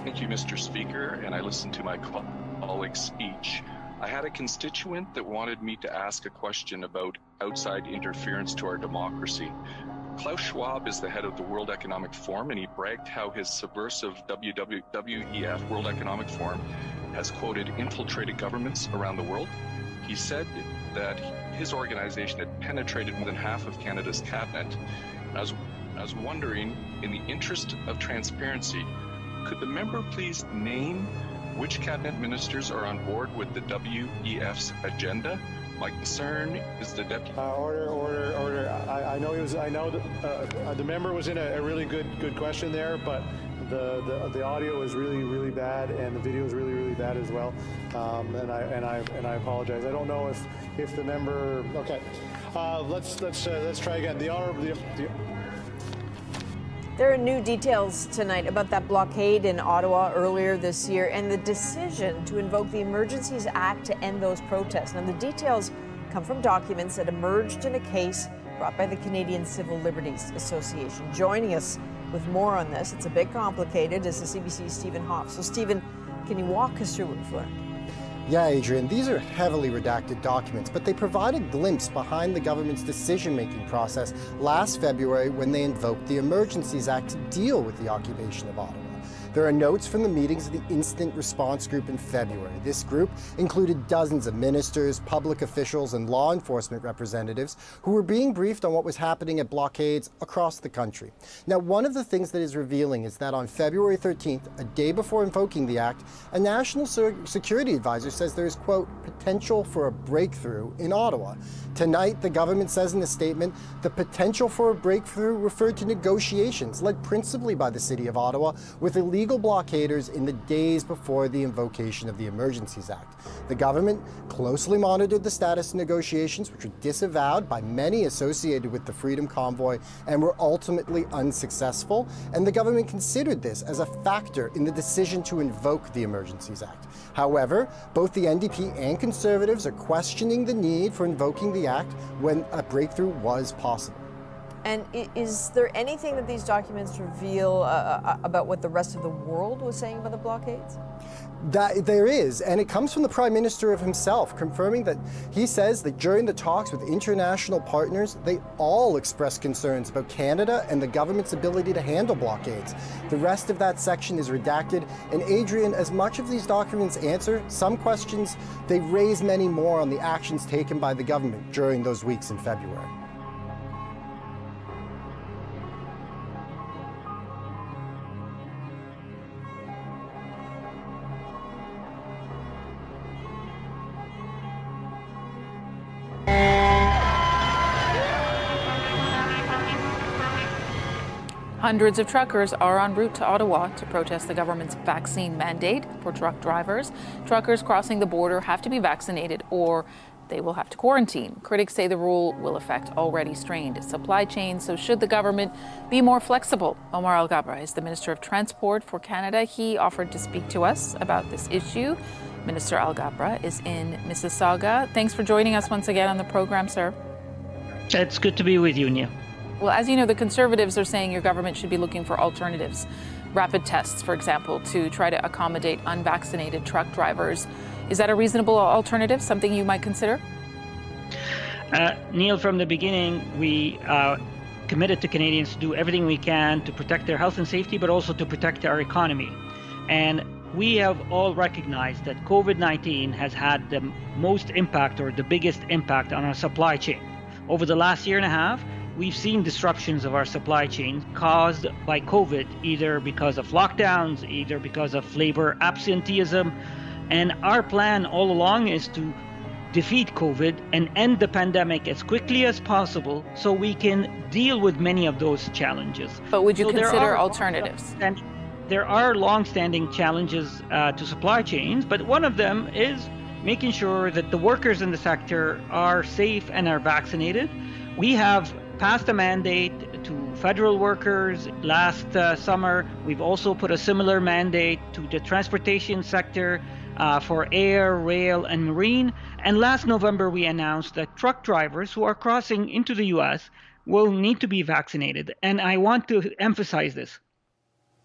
Thank you, Mr. Speaker, and I listened to my colleague's speech. I had a constituent that wanted me to ask a question about outside interference to our democracy. Klaus Schwab is the head of the World Economic Forum, and he bragged how his subversive WEF, World Economic Forum, has, quoted, infiltrated governments around the world. He said that his organization had penetrated more than half of Canada's cabinet. I was wondering, in the interest of transparency, could the member please name which cabinet ministers are on board with the WEF's agenda? My concern is the deputy. Order. I know that the member was in a really good question there, but the audio is really bad and the video is really bad as well. And I apologize. I don't know if the member. Okay, let's try again. There are new details tonight about that blockade in Ottawa earlier this year and the decision to invoke the Emergencies Act to end those protests. Now, the details come from documents that emerged in a case brought by the Canadian Civil Liberties Association. Joining us with more on this, it's a bit complicated, is the CBC's Stephen Hoff. So, Stephen, can you walk us through what we've learned? Yeah, Adrian, these are heavily redacted documents, but they provide a glimpse behind the government's decision-making process last February when they invoked the Emergencies Act to deal with the occupation of Ottawa. There are notes from the meetings of the Instant Response Group in February. This group included dozens of ministers, public officials, and law enforcement representatives who were being briefed on what was happening at blockades across the country. Now, one of the things that is revealing is that on February 13th, a day before invoking the act, a national security advisor says there is, quote, potential for a breakthrough in Ottawa. Tonight, the government says in a statement, the potential for a breakthrough referred to negotiations led principally by the City of Ottawa with illegal blockaders in the days before the invocation of the Emergencies Act. The government closely monitored the status of negotiations, which were disavowed by many associated with the Freedom Convoy and were ultimately unsuccessful, and the government considered this as a factor in the decision to invoke the Emergencies Act. However, both the NDP and Conservatives are questioning the need for invoking the Act when a breakthrough was possible. And is there anything that these documents reveal about what the rest of the world was saying about the blockades? There is, and it comes from the Prime Minister himself, confirming that he says that during the talks with international partners, they all expressed concerns about Canada and the government's ability to handle blockades. The rest of that section is redacted, and Adrian, as much of these documents answer some questions, they raise many more on the actions taken by the government during those weeks in February. Hundreds of truckers are en route to Ottawa to protest the government's vaccine mandate for truck drivers. Truckers crossing the border have to be vaccinated or they will have to quarantine. Critics say the rule will affect already strained supply chains, so should the government be more flexible? Omar Alghabra is the Minister of Transport for Canada. He offered to speak to us about this issue. Minister Alghabra is in Mississauga. Thanks for joining us once again on the program, sir. It's good to be with you, Nia. Well, as you know, the Conservatives are saying your government should be looking for alternatives, rapid tests, for example, to try to accommodate unvaccinated truck drivers. Is that a reasonable alternative, something you might consider? Neil, from the beginning, we committed to Canadians to do everything we can to protect their health and safety, but also to protect our economy. And we have all recognized that COVID-19 has had the most impact, or the biggest impact, on our supply chain. Over the last year and a half, we've seen disruptions of our supply chain caused by COVID, either because of lockdowns, either because of labor absenteeism. And our plan all along is to defeat COVID and end the pandemic as quickly as possible so we can deal with many of those challenges. But would you consider alternatives? There are long-standing challenges to supply chains, but one of them is making sure that the workers in the sector are safe and are vaccinated. We have passed a mandate to federal workers last summer. We've also put a similar mandate to the transportation sector for air, rail, and marine. And last November, we announced that truck drivers who are crossing into the U.S. will need to be vaccinated. And I want to emphasize this.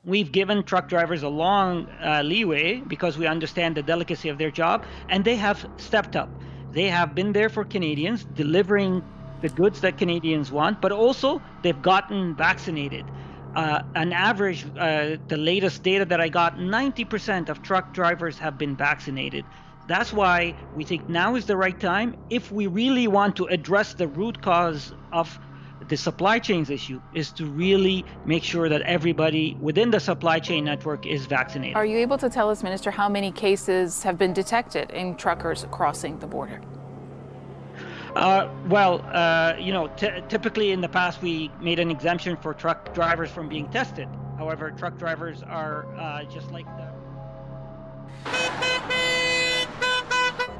We've given truck drivers a long leeway because we understand the delicacy of their job, and they have stepped up. They have been there for Canadians, delivering the goods that Canadians want, but also they've gotten vaccinated. On average, the latest data that I got, 90% of truck drivers have been vaccinated. That's why we think now is the right time, if we really want to address the root cause of the supply chains issue, is to really make sure that everybody within the supply chain network is vaccinated. Are you able to tell us, Minister, how many cases have been detected in truckers crossing the border? Typically in the past we made an exemption for truck drivers from being tested. However, truck drivers are just like the...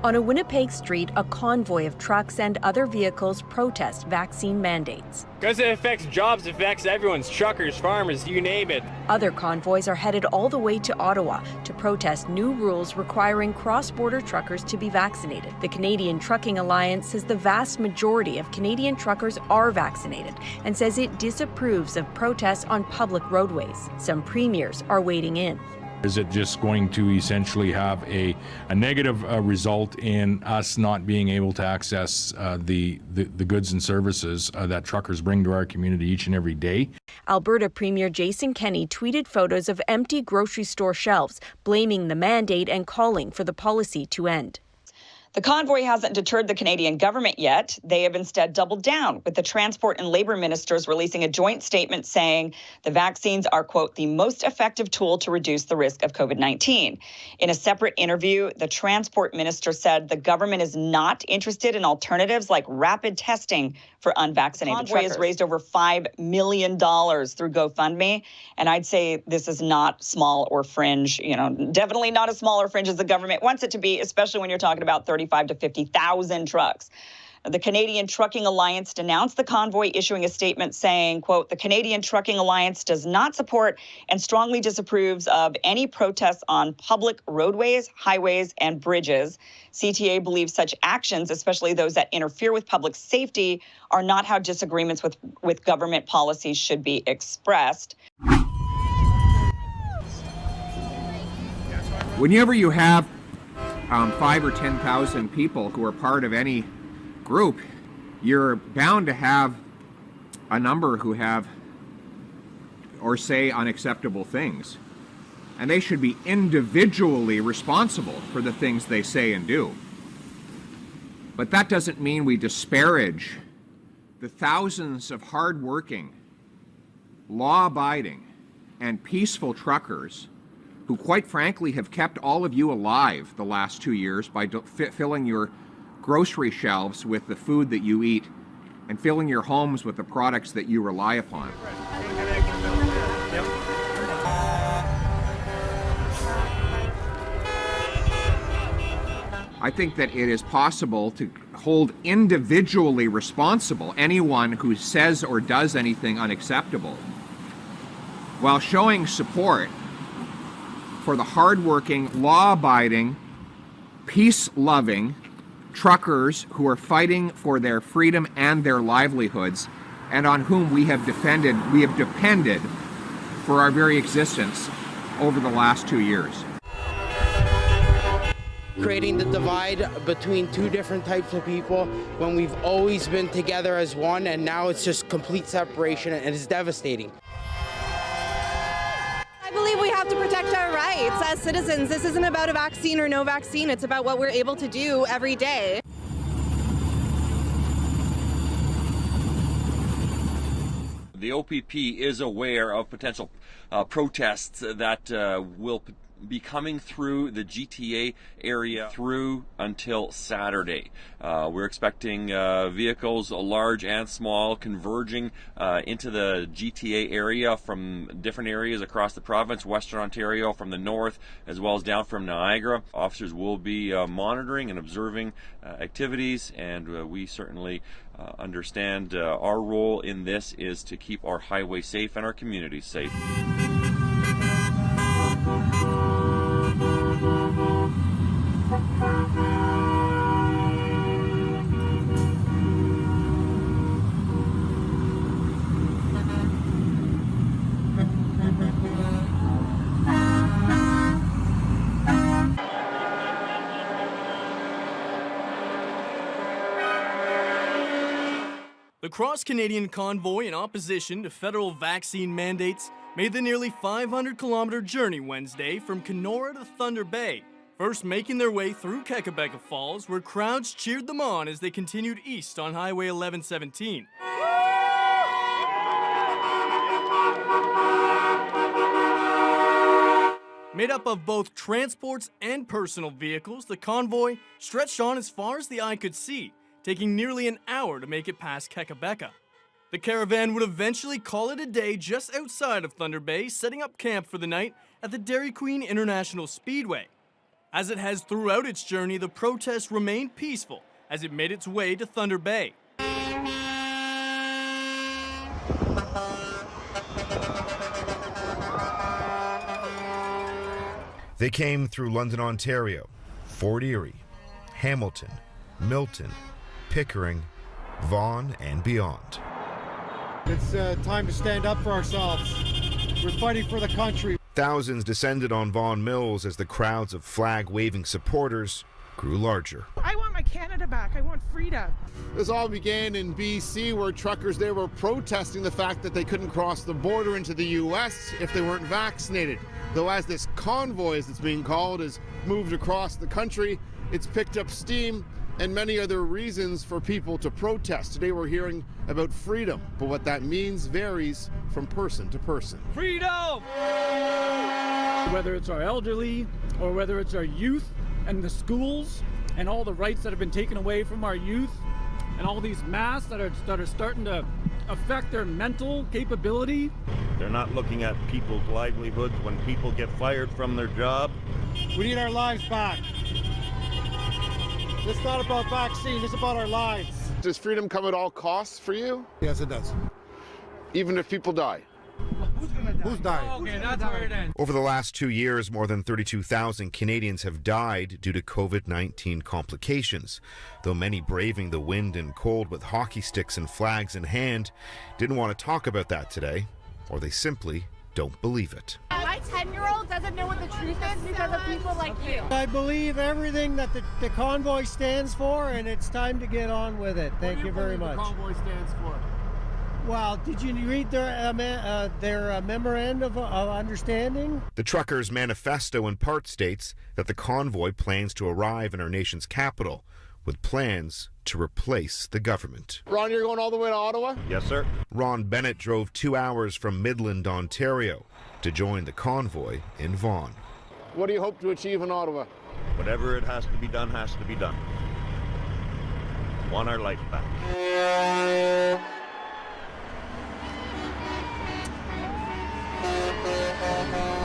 On a Winnipeg street, a convoy of trucks and other vehicles protest vaccine mandates. Because it affects jobs, it affects everyone's truckers, farmers, you name it. Other convoys are headed all the way to Ottawa to protest new rules requiring cross-border truckers to be vaccinated. The Canadian Trucking Alliance says the vast majority of Canadian truckers are vaccinated and says it disapproves of protests on public roadways. Some premiers are weighing in. Is it just going to essentially have a negative result in us not being able to access the goods and services that truckers bring to our community each and every day? Alberta Premier Jason Kenney tweeted photos of empty grocery store shelves, blaming the mandate and calling for the policy to end. The convoy hasn't deterred the Canadian government yet. They have instead doubled down, with the transport and labour ministers releasing a joint statement saying the vaccines are, quote, the most effective tool to reduce the risk of COVID-19. In a separate interview, the transport minister said the government is not interested in alternatives like rapid testing for unvaccinated truckers. The convoy has raised over $5 million through GoFundMe, and I'd say this is not small or fringe, definitely not as small or fringe as the government wants it to be, especially when you're talking about 35 to 50,000 trucks. The Canadian Trucking Alliance denounced the convoy, issuing a statement saying, quote, the Canadian Trucking Alliance does not support and strongly disapproves of any protests on public roadways, highways, and bridges. CTA believes such actions, especially those that interfere with public safety, are not how disagreements with government policies should be expressed. Whenever you have 5 or 10,000 people who are part of any group, you're bound to have a number who have or say unacceptable things. And they should be individually responsible for the things they say and do. But that doesn't mean we disparage the thousands of hardworking, law-abiding, and peaceful truckers who quite frankly have kept all of you alive the last 2 years by filling your grocery shelves with the food that you eat and filling your homes with the products that you rely upon. I think that it is possible to hold individually responsible anyone who says or does anything unacceptable, while showing support for the hardworking, law-abiding, peace-loving truckers who are fighting for their freedom and their livelihoods, and on whom we have depended for our very existence over the last 2 years. Creating the divide between two different types of people when we've always been together as one, and now it's just complete separation, and it's devastating. I believe we have to protect our rights as citizens. This isn't about a vaccine or no vaccine. It's about what we're able to do every day. The OPP is aware of potential protests that will be coming through the GTA area through until Saturday. We're expecting vehicles, large and small, converging into the GTA area from different areas across the province, Western Ontario, from the north, as well as down from Niagara. Officers will be monitoring and observing activities, and we certainly understand our role in this is to keep our highway safe and our communities safe. The cross-Canadian convoy in opposition to federal vaccine mandates made the nearly 500-kilometer journey Wednesday from Kenora to Thunder Bay, first making their way through Kekabeka Falls, where crowds cheered them on as they continued east on Highway 1117. Made up of both transports and personal vehicles, the convoy stretched on as far as the eye could see, taking nearly an hour to make it past Kekabeka. The caravan would eventually call it a day just outside of Thunder Bay, setting up camp for the night at the Dairy Queen International Speedway. As it has throughout its journey, the protest remained peaceful as it made its way to Thunder Bay. They came through London, Ontario, Fort Erie, Hamilton, Milton, Pickering, Vaughan, and beyond. It's time to stand up for ourselves. We're fighting for the country. Thousands descended on Vaughan Mills as the crowds of flag-waving supporters grew larger. I want my Canada back. I want freedom. This all began in BC, where truckers there were protesting the fact that they couldn't cross the border into the U.S. if they weren't vaccinated. Though as this convoy, as it's being called, has moved across the country, it's picked up steam and many other reasons for people to protest. Today we're hearing about freedom, but what that means varies from person to person. Freedom! Whether it's our elderly or whether it's our youth and the schools and all the rights that have been taken away from our youth and all these masks that are starting to affect their mental capability. They're not looking at people's livelihoods when people get fired from their job. We need our lives back. It's not about vaccine, it's about our lives. Does freedom come at all costs for you? Yes, it does. Even if people die? Who's dying? Okay, that's where it ends. Over the last 2 years, more than 32,000 Canadians have died due to COVID-19 complications. Though many braving the wind and cold with hockey sticks and flags in hand didn't want to talk about that today, or they simply don't believe it. My 10-year-old doesn't know what the truth is because of people like you. I believe everything that the convoy stands for, and it's time to get on with it. Thank you very much. What do you believe the convoy stands for? Well, did you read their memorandum of understanding? The truckers' manifesto in part states that the convoy plans to arrive in our nation's capital with plans to replace the government. Ron, you're going all the way to Ottawa? Yes, sir. Ron Bennett drove 2 hours from Midland, Ontario, to join the convoy in Vaughan. What do you hope to achieve in Ottawa? Whatever it has to be done, has to be done. Want our life back.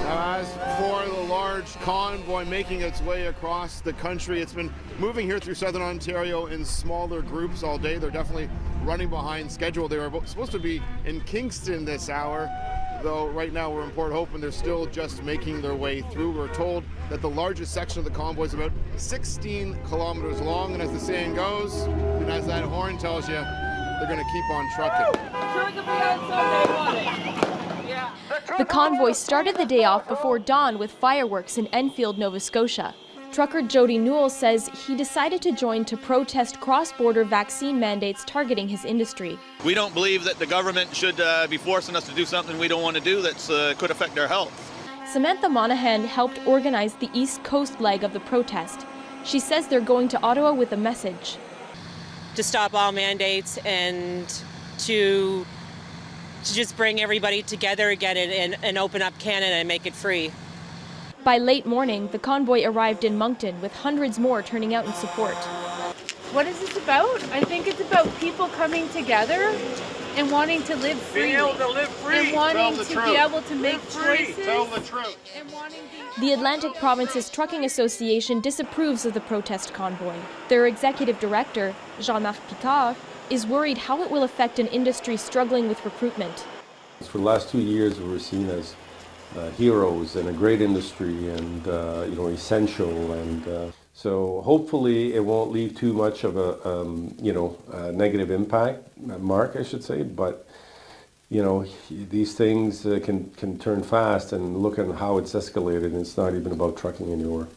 As for the large convoy making its way across the country, it's been moving here through southern Ontario in smaller groups all day. They're definitely running behind schedule. They were supposed to be in Kingston this hour, though right now we're in Port Hope and they're still just making their way through. We're told that the largest section of the convoy is about 16 kilometers long, and as the saying goes, and as that horn tells you, they're going to keep on trucking. The convoy started the day off before dawn with fireworks in Enfield, Nova Scotia. Trucker Jody Newell says he decided to join to protest cross-border vaccine mandates targeting his industry. We don't believe that the government should be forcing us to do something we don't want to do that could affect our health. Samantha Monahan helped organize the East Coast leg of the protest. She says they're going to Ottawa with a message. To stop all mandates and to just bring everybody together again and open up Canada and make it free. By late morning, the convoy arrived in Moncton with hundreds more turning out in support. What is this about? I think it's about people coming together and wanting to live free. Being able to live free. And wanting to be able to make choices. Tell the truth. The Atlantic Provinces Trucking Association disapproves of the protest convoy. Their executive director, Jean-Marc Picard, is worried how it will affect an industry struggling with recruitment. For the last 2 years, we were seen as heroes in a great industry and essential, and so hopefully it won't leave too much of a negative impact mark, I should say. But these things can turn fast, and look at how it's escalated. And it's not even about trucking anymore.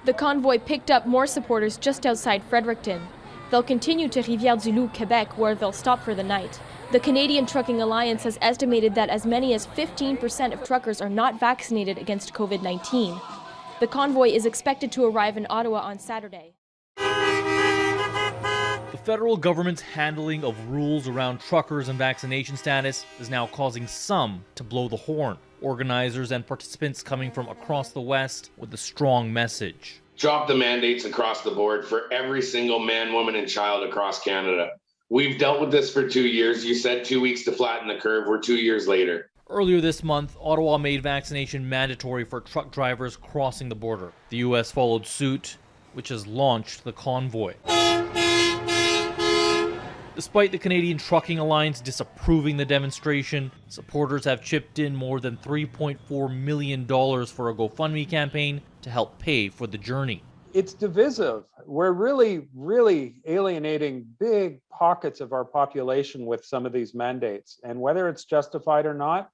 The convoy picked up more supporters just outside Fredericton. They'll continue to Rivière-du-Loup, Quebec, where they'll stop for the night. The Canadian Trucking Alliance has estimated that as many as 15% of truckers are not vaccinated against COVID-19. The convoy is expected to arrive in Ottawa on Saturday. The federal government's handling of rules around truckers and vaccination status is now causing some to blow the horn. Organizers and participants coming from across the West with a strong message. Drop the mandates across the board for every single man, woman, and child across Canada. We've dealt with this for 2 years. You said 2 weeks to flatten the curve. We're 2 years later. Earlier this month, Ottawa made vaccination mandatory for truck drivers crossing the border. The U.S. followed suit, which has launched the convoy. Despite the Canadian Trucking Alliance disapproving the demonstration, supporters have chipped in more than $3.4 million for a GoFundMe campaign to help pay for the journey. It's divisive. We're really alienating big pockets of our population with some of these mandates. And whether it's justified or not,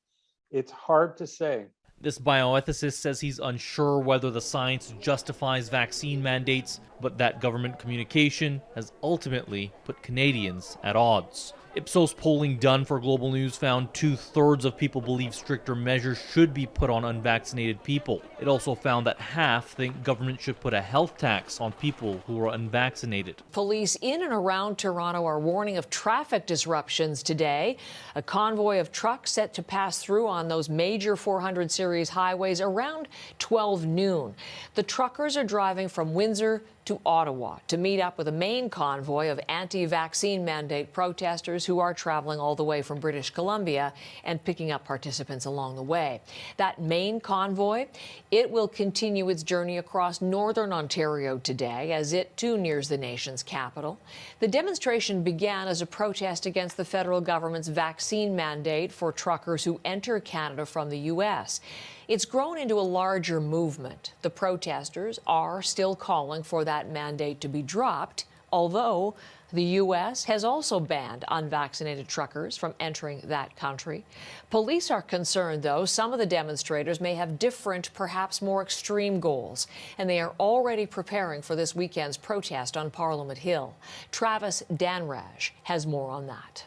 it's hard to say. This bioethicist says he's unsure whether the science justifies vaccine mandates, but that government communication has ultimately put Canadians at odds. Ipsos polling done for Global News found 2/3 of people believe stricter measures should be put on unvaccinated people. It also found that half think government should put a health tax on people who are unvaccinated. Police in and around Toronto are warning of traffic disruptions today. A convoy of trucks set to pass through on those major 400 series highways around 12 noon. The truckers are driving from Windsor to Ottawa to meet up with a main convoy of anti-vaccine mandate protesters who are traveling all the way from British Columbia and picking up participants along the way. That main convoy, it will continue its journey across northern Ontario today as it too nears the nation's capital. The demonstration began as a protest against the federal government's vaccine mandate for truckers who enter Canada from the U.S. It's grown into a larger movement. The protesters are still calling for that mandate to be dropped, although the U.S. has also banned unvaccinated truckers from entering that country. Police are concerned, though, some of the demonstrators may have different, perhaps more extreme goals, and they are already preparing for this weekend's protest on Parliament Hill. Travis Danraj has more on that.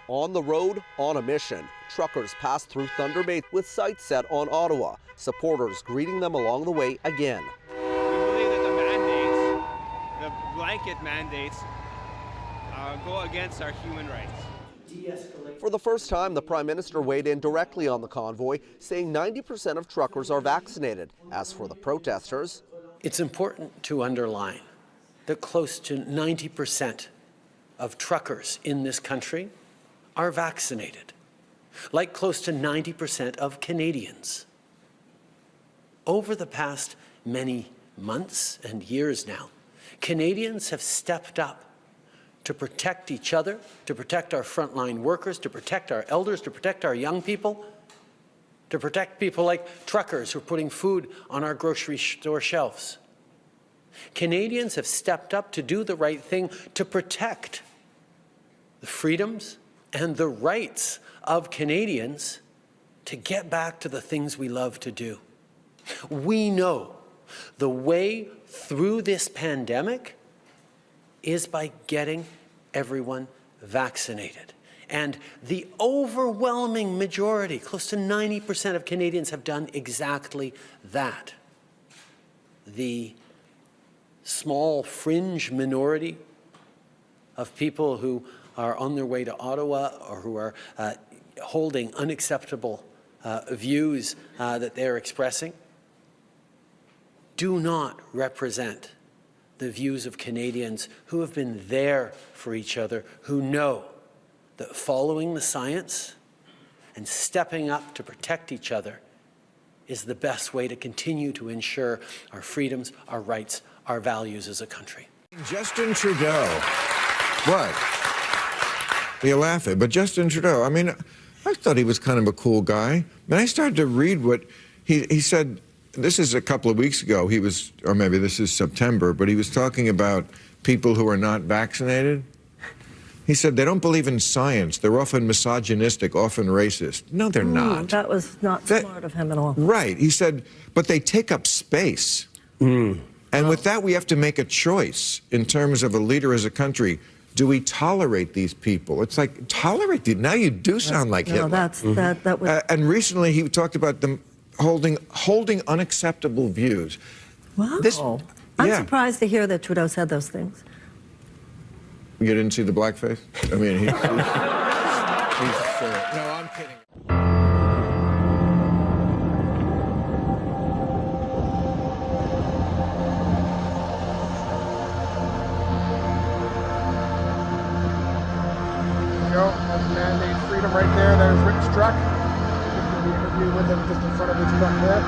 On the road, on a mission, truckers pass through Thunder Bay with sights set on Ottawa, supporters greeting them along the way again. We believe that the mandates, the blanket mandates, go against our human rights. For the first time, the Prime Minister weighed in directly on the convoy, saying 90% of truckers are vaccinated. As for the protesters, it's important to underline that close to 90% of truckers in this country are vaccinated, like close to 90% of Canadians. Over the past many months and years now, Canadians have stepped up to protect each other, to protect our frontline workers, to protect our elders, to protect our young people, to protect people like truckers who are putting food on our grocery store shelves. Canadians have stepped up to do the right thing to protect the freedoms and the rights of Canadians to get back to the things we love to do. We know the way through this pandemic is by getting everyone vaccinated. And the overwhelming majority, close to 90% of Canadians, have done exactly that. The small fringe minority of people who are on their way to Ottawa or who are holding unacceptable views that they're expressing do not represent the views of Canadians who have been there for each other, who know that following the science and stepping up to protect each other is the best way to continue to ensure our freedoms, our rights, our values as a country. Justin Trudeau. What? You laugh at, but Justin Trudeau, I mean, I thought he was kind of a cool guy. And I started to read what he said. This is a couple of weeks ago. He was, or maybe this is September, but he was talking about people who are not vaccinated. He said they don't believe in science. They're often misogynistic, often racist. No, they're not. That was not smart of him at all. Right. He said, but they take up space. And with that, we have to make a choice in terms of a leader as a country. Do we tolerate these people? It's like, tolerate these? Now you do sound like Hitler. That was... And recently he talked about them holding unacceptable views. Wow. I'm surprised to hear that Trudeau said those things. You didn't see the blackface? I mean, he's no, I'm kidding. That's mandate freedom right there. There's Rick's truck. We'll be interviewed with him just in front of his truck there.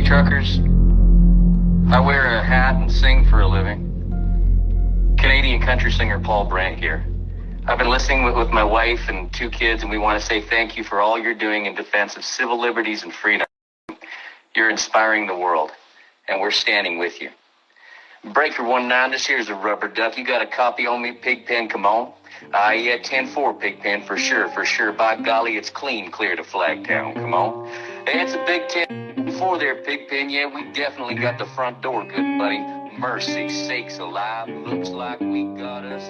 truckers. I wear a hat and sing for a living. Canadian country singer Paul Brandt here. I've been listening with my wife and 2 kids, and we want to say thank you for all you're doing in defense of civil liberties and freedom. You're inspiring the world, and we're standing with you. Breaker 19, this here's a rubber duck. You got a copy on me, Pigpen, come on. Yeah, 10-4, Pigpen, for sure, for sure. By golly, it's clean clear to Flagtown, come on. Hey, it's a big 10-4 there, Pigpen. Yeah, we definitely got the front door, good buddy. Mercy sakes alive, looks like we got us.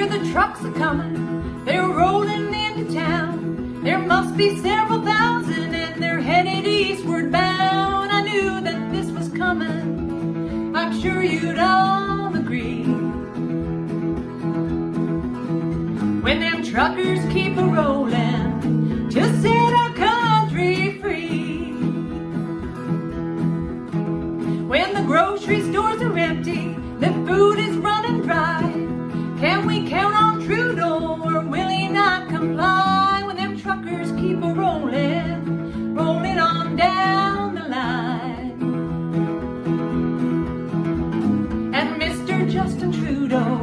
hear the trucks are coming, they're rolling into town. There must be several thousand and they're headed eastward bound. I knew that this was coming, I'm sure you'd all agree. When them truckers keep a-rolling to set our country free. When the grocery stores are empty, the food is running dry, can we count on Trudeau or will he not comply? When them truckers keep a-rolling, rolling on down the line. And Mr. Justin Trudeau,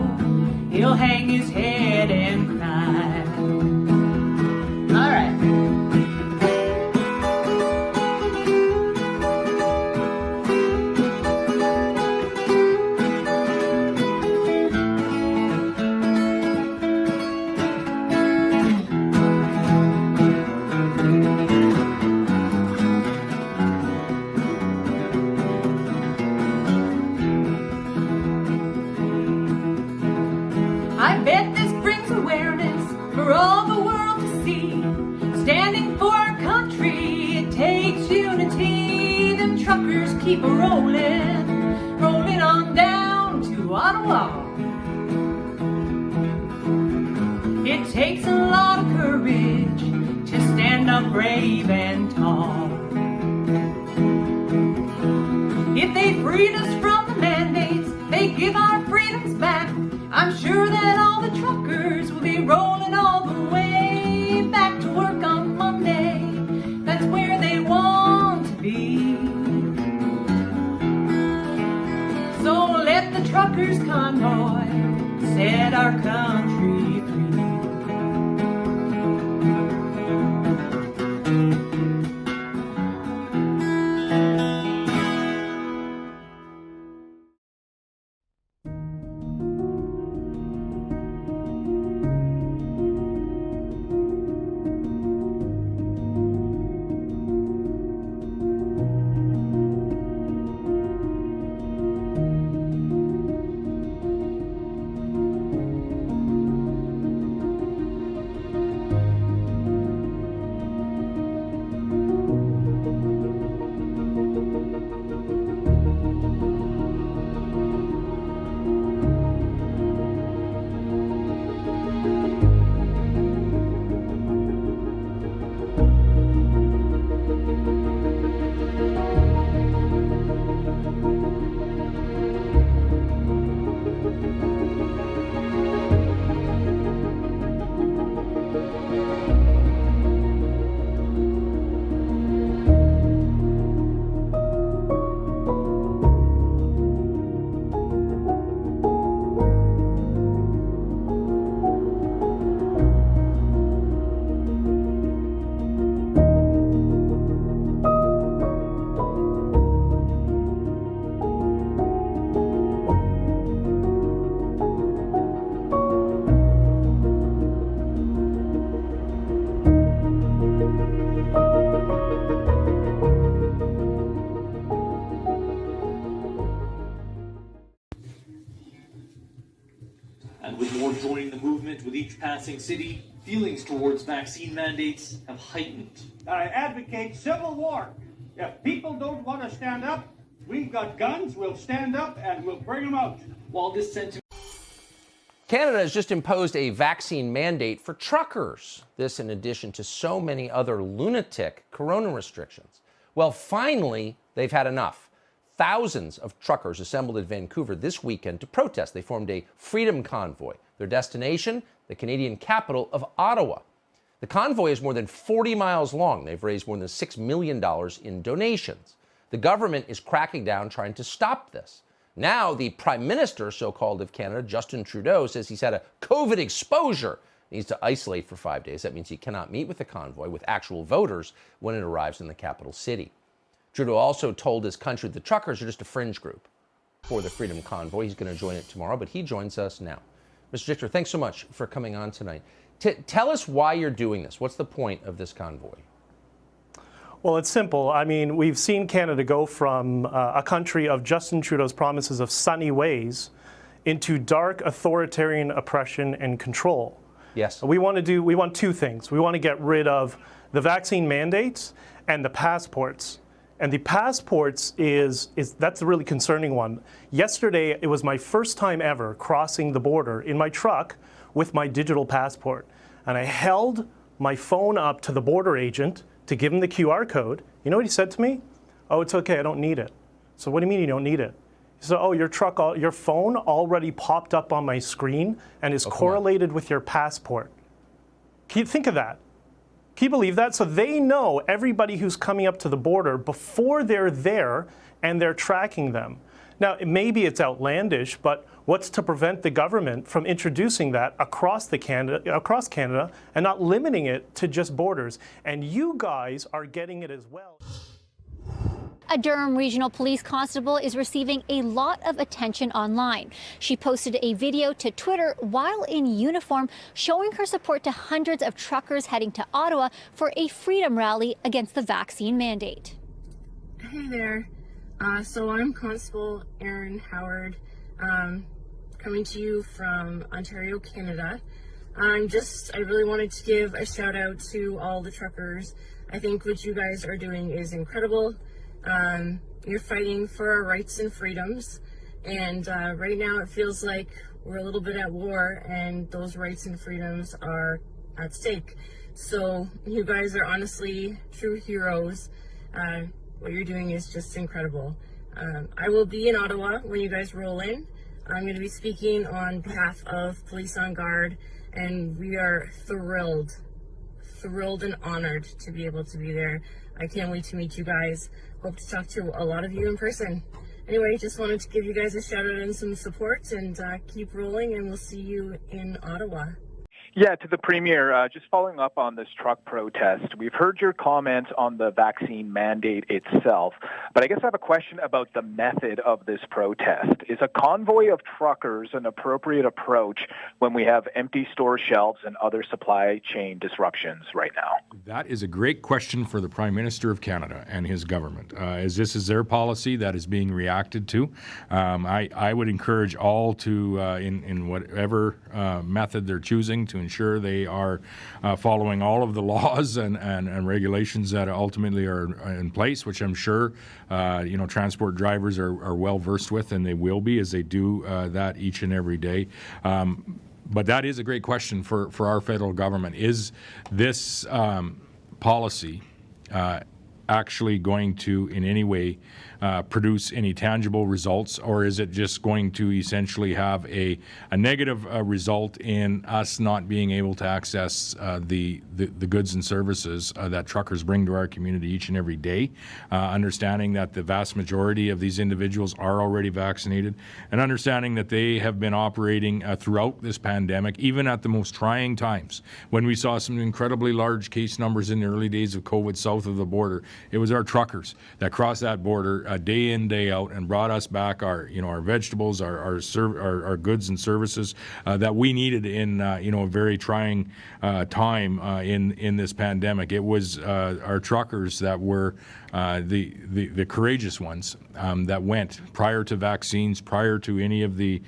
he'll hang his head and cry. All right. I bet this brings awareness for all the world to see. Standing for our country, it takes unity. Them truckers keep a-rolling, rolling on down to Ottawa. It takes a lot of courage to stand up brave and tall. If they freed us from the mandates, they give our freedoms back. I'm sure that all the truckers will be rolling all the way back to work on Monday. That's where they want to be. So let the truckers convoy set our country free. And with more joining the movement with each passing city, feelings towards vaccine mandates have heightened. I advocate civil war. If people don't want to stand up, we've got guns, we'll stand up and we'll bring them out. While this sentiment... Canada has just imposed a vaccine mandate for truckers. This in addition to so many other lunatic corona restrictions. Well, finally, they've had enough. Thousands of truckers assembled at Vancouver this weekend to protest. They formed a Freedom Convoy. Their destination, the Canadian capital of Ottawa. The convoy is more than 40 miles long. They've raised more than $6 million in donations. The government is cracking down, trying to stop this. Now, the Prime Minister, so-called, of Canada, Justin Trudeau, says he's had a COVID exposure. He needs to isolate for 5 days. That means he cannot meet with the convoy, with actual voters, when it arrives in the capital city. Trudeau also told his country the truckers are just a fringe group for the Freedom Convoy. He's going to join it tomorrow, but he joins us now. Mr. Dichter, thanks so much for coming on tonight. Tell us why you're doing this. What's the point of this convoy? Well, it's simple. I mean, we've seen Canada go from a country of Justin Trudeau's promises of sunny ways into dark authoritarian oppression and control. Yes. We want two things. We want to get rid of the vaccine mandates and the passports. And the passports that's a really concerning one. Yesterday, it was my first time ever crossing the border in my truck with my digital passport. And I held my phone up to the border agent to give him the QR code. You know what he said to me? "Oh, it's okay, I don't need it." So what do you mean you don't need it? He said, "Oh, your phone already popped up on my screen and is correlated with your passport." Can you think of that? Can you believe that? So they know everybody who's coming up to the border before they're there, and they're tracking them. Now, maybe it's outlandish, but what's to prevent the government from introducing that across Canada and not limiting it to just borders? And you guys are getting it as well. A Durham Regional Police Constable is receiving a lot of attention online. She posted a video to Twitter while in uniform showing her support to hundreds of truckers heading to Ottawa for a freedom rally against the vaccine mandate. Hey there. So I'm Constable Erin Howard, coming to you from Ontario, Canada. I really wanted to give a shout out to all the truckers. I think what you guys are doing is incredible. You're fighting for our rights and freedoms, and right now it feels like we're a little bit at war, and those rights and freedoms are at stake. So you guys are honestly true heroes. What you're doing is just incredible. I will be in Ottawa when you guys roll in. I'm going to be speaking on behalf of Police on Guard, and we are thrilled and honored to be able to be there. I can't wait to meet you guys. Hope to talk to a lot of you in person. Anyway, just wanted to give you guys a shout out and some support, and keep rolling, and we'll see you in Ottawa. Yeah, to the Premier, just following up on this truck protest, we've heard your comments on the vaccine mandate itself, but I guess I have a question about the method of this protest. Is a convoy of truckers an appropriate approach when we have empty store shelves and other supply chain disruptions right now? That is a great question for the Prime Minister of Canada and his government. As this is their policy that is being reacted to, I would encourage all to, in whatever method they're choosing, to ensure they are following all of the laws and regulations that ultimately are in place, which I'm sure transport drivers are well versed with, and they will be as they do that each and every day. But that is a great question for our federal government. Is this policy actually going to in any way produce any tangible results, or is it just going to essentially have a negative result in us not being able to access the goods and services that truckers bring to our community each and every day, understanding that the vast majority of these individuals are already vaccinated, and understanding that they have been operating throughout this pandemic, even at the most trying times, when we saw some incredibly large case numbers in the early days of COVID south of the border. It was our truckers that crossed that border day in, day out, and brought us back our vegetables, our goods and services that we needed in a very trying time in this pandemic. It was our truckers that were the courageous ones that went prior to vaccines, prior to any of the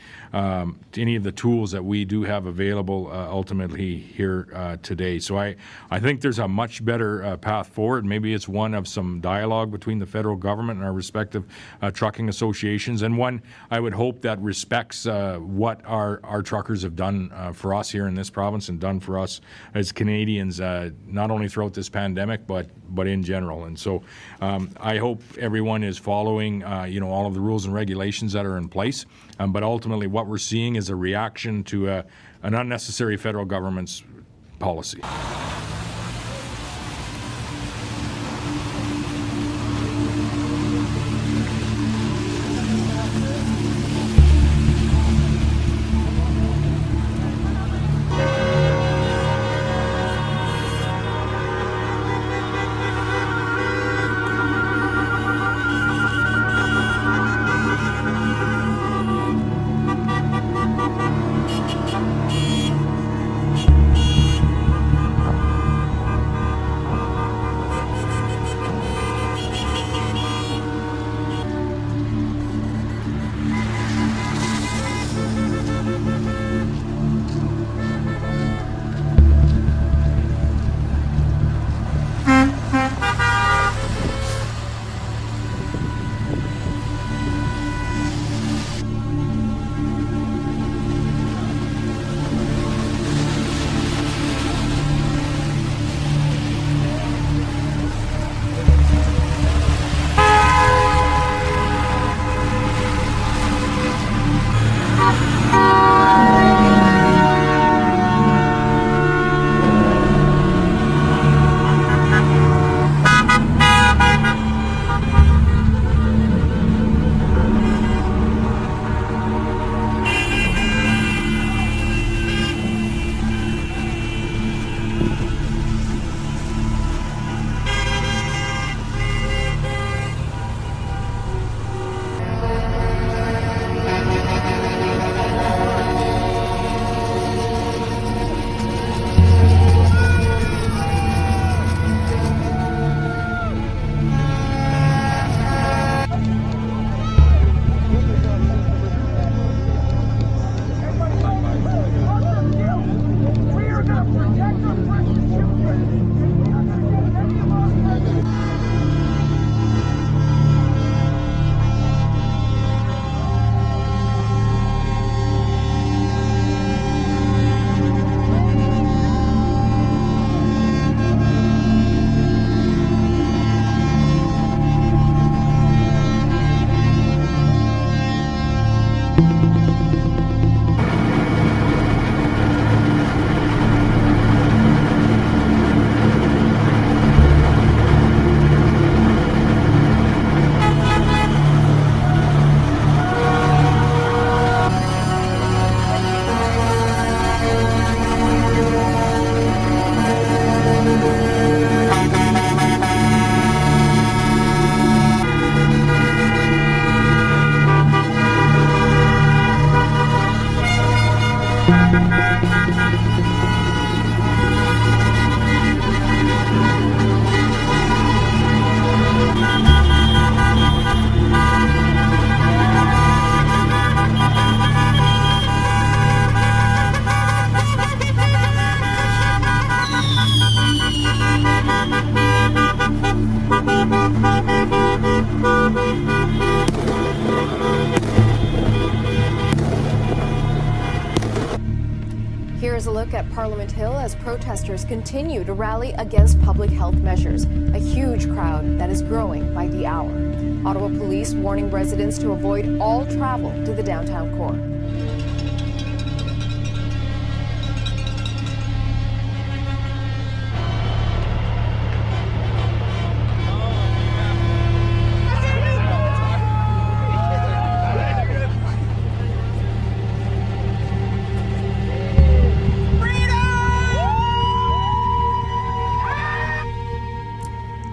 tools that we do have available ultimately here today. So I think there's a much better path forward. Maybe it's one of some dialogue between the federal government and our respective trucking associations, and one I would hope that respects what our truckers have done for us here in this province and done for us as Canadians, not only throughout this pandemic but in general. And so I hope everyone is following all of the rules and regulations that are in place, but ultimately what we're seeing is a reaction to an unnecessary federal government's policy. look at Parliament Hill as protesters continue to rally against public health measures. A huge crowd that is growing by the hour. Ottawa police warning residents to avoid all travel to the downtown core.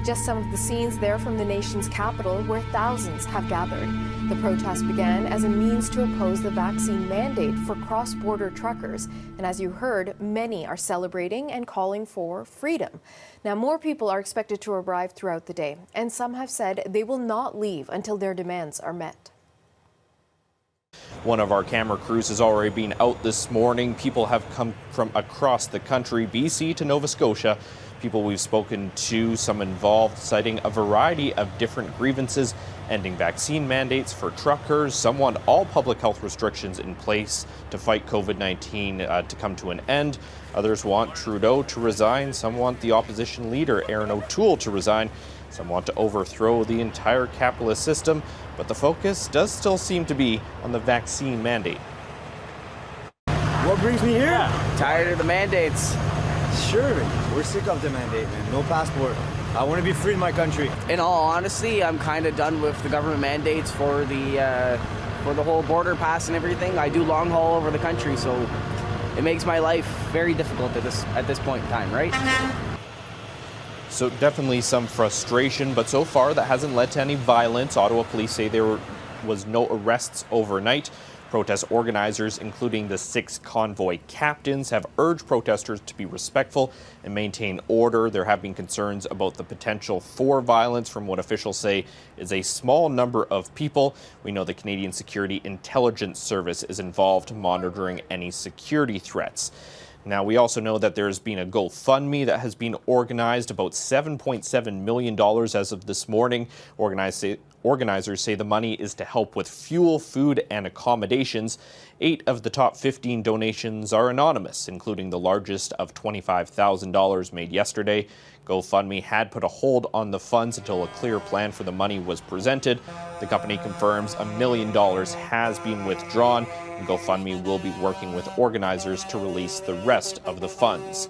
Just some of the scenes there from the nation's capital where thousands have gathered. The protest began as a means to oppose the vaccine mandate for cross-border truckers. And as you heard, many are celebrating and calling for freedom. Now, more people are expected to arrive throughout the day, and some have said they will not leave until their demands are met. One of our camera crews has already been out this morning. People have come from across the country, BC to Nova Scotia. People we've spoken to, some involved, citing a variety of different grievances, ending vaccine mandates for truckers. Some want all public health restrictions in place to fight COVID-19 to come to an end. Others want Trudeau to resign. Some want the opposition leader, Erin O'Toole, to resign. Some want to overthrow the entire capitalist system. But the focus does still seem to be on the vaccine mandate. What brings me here? Tired of the mandates. Sure, we're sick of the mandate, man. No passport. I want to be free in my country. In all honesty, I'm kind of done with the government mandates for the whole border pass and everything. I do long haul over the country, so it makes my life very difficult at this point in time, right? So definitely some frustration, but so far that hasn't led to any violence. Ottawa police say there was no arrests overnight. Protest organizers, including the 6 convoy captains, have urged protesters to be respectful and maintain order. There have been concerns about the potential for violence from what officials say is a small number of people. We know the Canadian Security Intelligence Service is involved monitoring any security threats. Now, we also know that there's been a GoFundMe that has been organized, about $7.7 million as of this morning. Organizers say the money is to help with fuel, food, and accommodations. 8 of the top 15 donations are anonymous, including the largest of $25,000 made yesterday. GoFundMe had put a hold on the funds until a clear plan for the money was presented. The company confirms $1 million has been withdrawn, and GoFundMe will be working with organizers to release the rest of the funds.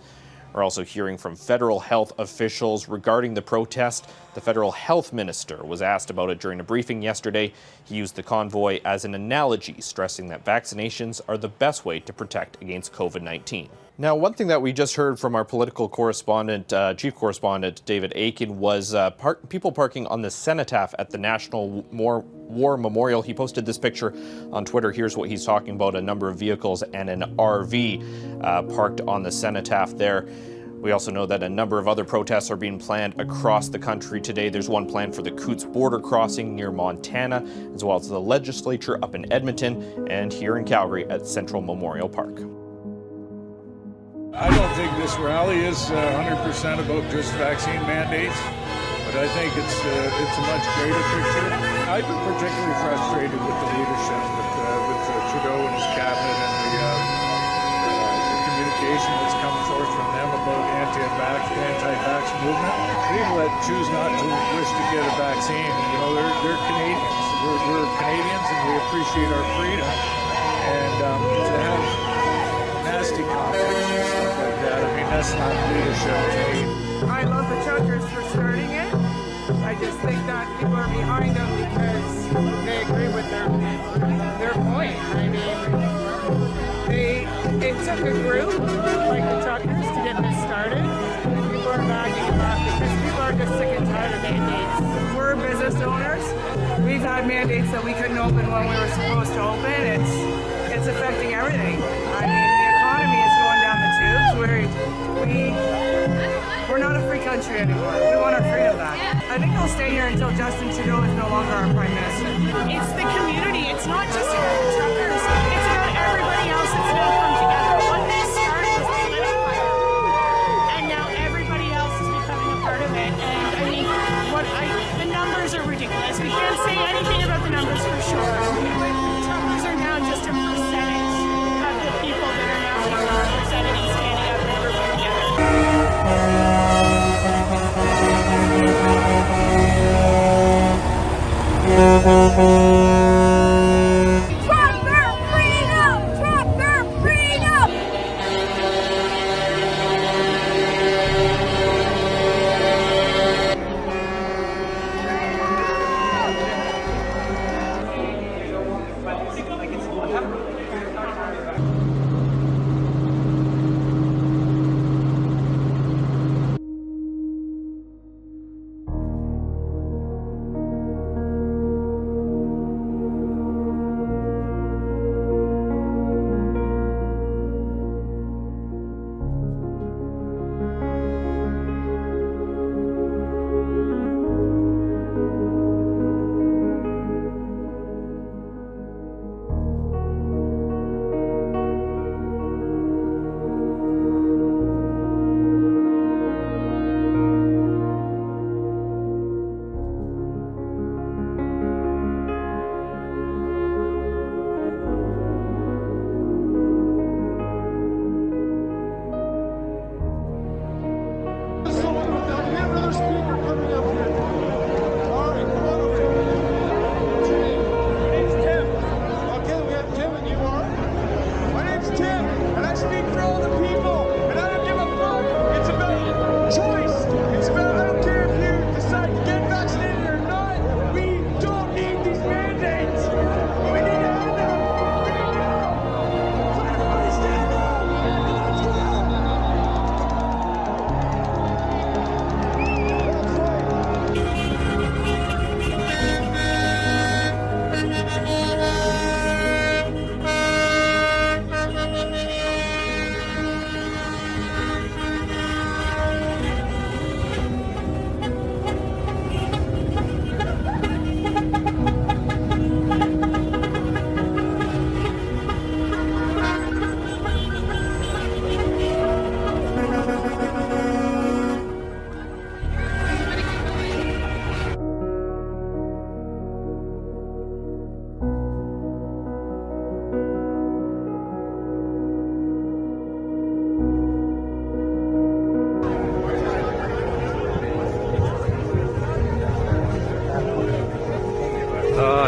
We're also hearing from federal health officials regarding the protest. The federal health minister was asked about it during a briefing yesterday. He used the convoy as an analogy, stressing that vaccinations are the best way to protect against COVID-19. Now, one thing that we just heard from our political correspondent, chief correspondent, David Aiken, was people parking on the cenotaph at the National War Memorial. He posted this picture on Twitter. Here's what he's talking about: a number of vehicles and an RV parked on the cenotaph there. We also know that a number of other protests are being planned across the country today. There's one planned for the Coots border crossing near Montana, as well as the legislature up in Edmonton and here in Calgary at Central Memorial Park. I don't think this rally is 100% about just vaccine mandates, but I think it's a much greater picture. I've been particularly frustrated with the leadership, with Trudeau and his cabinet, and the communication that's come forth from them about anti-vax movement. People that choose not to wish to get a vaccine, you know, they're Canadians. We're Canadians, and we appreciate our freedom. And to have nasty comments and stuff like that, I mean, that's not leadership to me. I love the truckers for starting it. I just think that people are behind them because they agree with their point. I mean, it took a group like the truckers to get this started, and people are backing them up because people are just sick and tired of mandates. We're business owners. We've had mandates that we couldn't open when we were supposed to open. It's affecting everything. I mean, the economy is going down the tubes. We're not a free country anymore. We want our freedom back. I think I'll stay here until Justin Trudeau is no longer our prime minister. It's the community. It's not just about the truckers. It's about everybody else that's now come together. What this started was political, and now everybody else is becoming a part of it. And I mean, the numbers are ridiculous. We can't say anything about the numbers for sure. Truckers are now just a percentage of the people that are now being represented.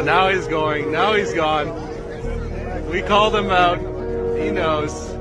now he's going. Now he's gone. We called him out. He knows.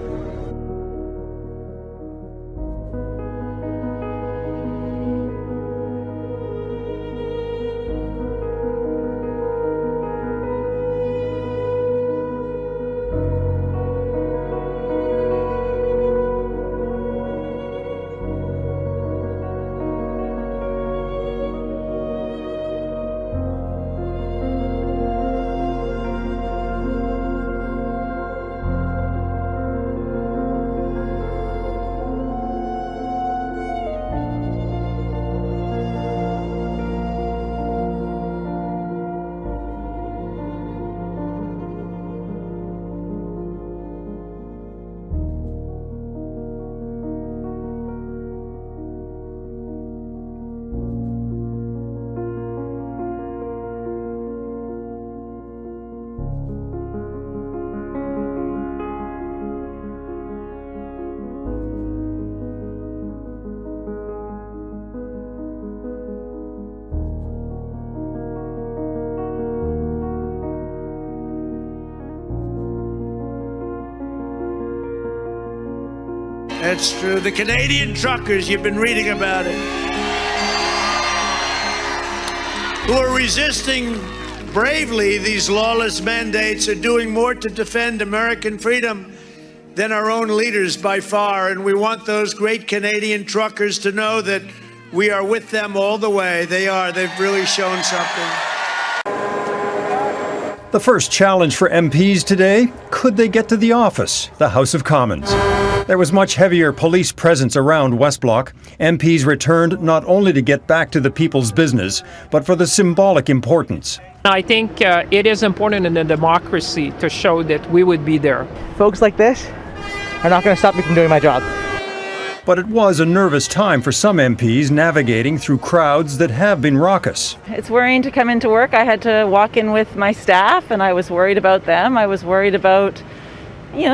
That's true. The Canadian truckers, you've been reading about it, who are resisting bravely these lawless mandates, are doing more to defend American freedom than our own leaders by far. And we want those great Canadian truckers to know that we are with them all the way. They are. They've really shown something. The first challenge for MPs today: could they get to the office, the House of Commons? There was much heavier police presence around West Block. MPs returned not only to get back to the people's business, but for the symbolic importance. I think it is important in a democracy to show that we would be there. Folks like this are not going to stop me from doing my job. But it was a nervous time for some MPs navigating through crowds that have been raucous. It's worrying to come into work. I had to walk in with my staff, and I was worried about them. I was worried about,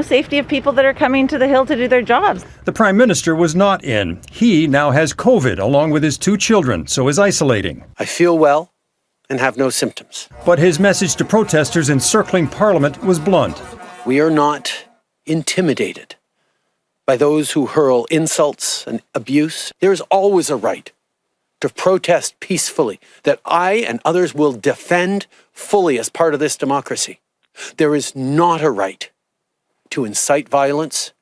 safety of people that are coming to the Hill to do their jobs. The Prime Minister was not in. He now has COVID along with his 2 children, so is isolating. I feel well and have no symptoms. But his message to protesters encircling Parliament was blunt. We are not intimidated by those who hurl insults and abuse. There is always a right to protest peacefully that I and others will defend fully as part of this democracy. There is not a right to incite violence,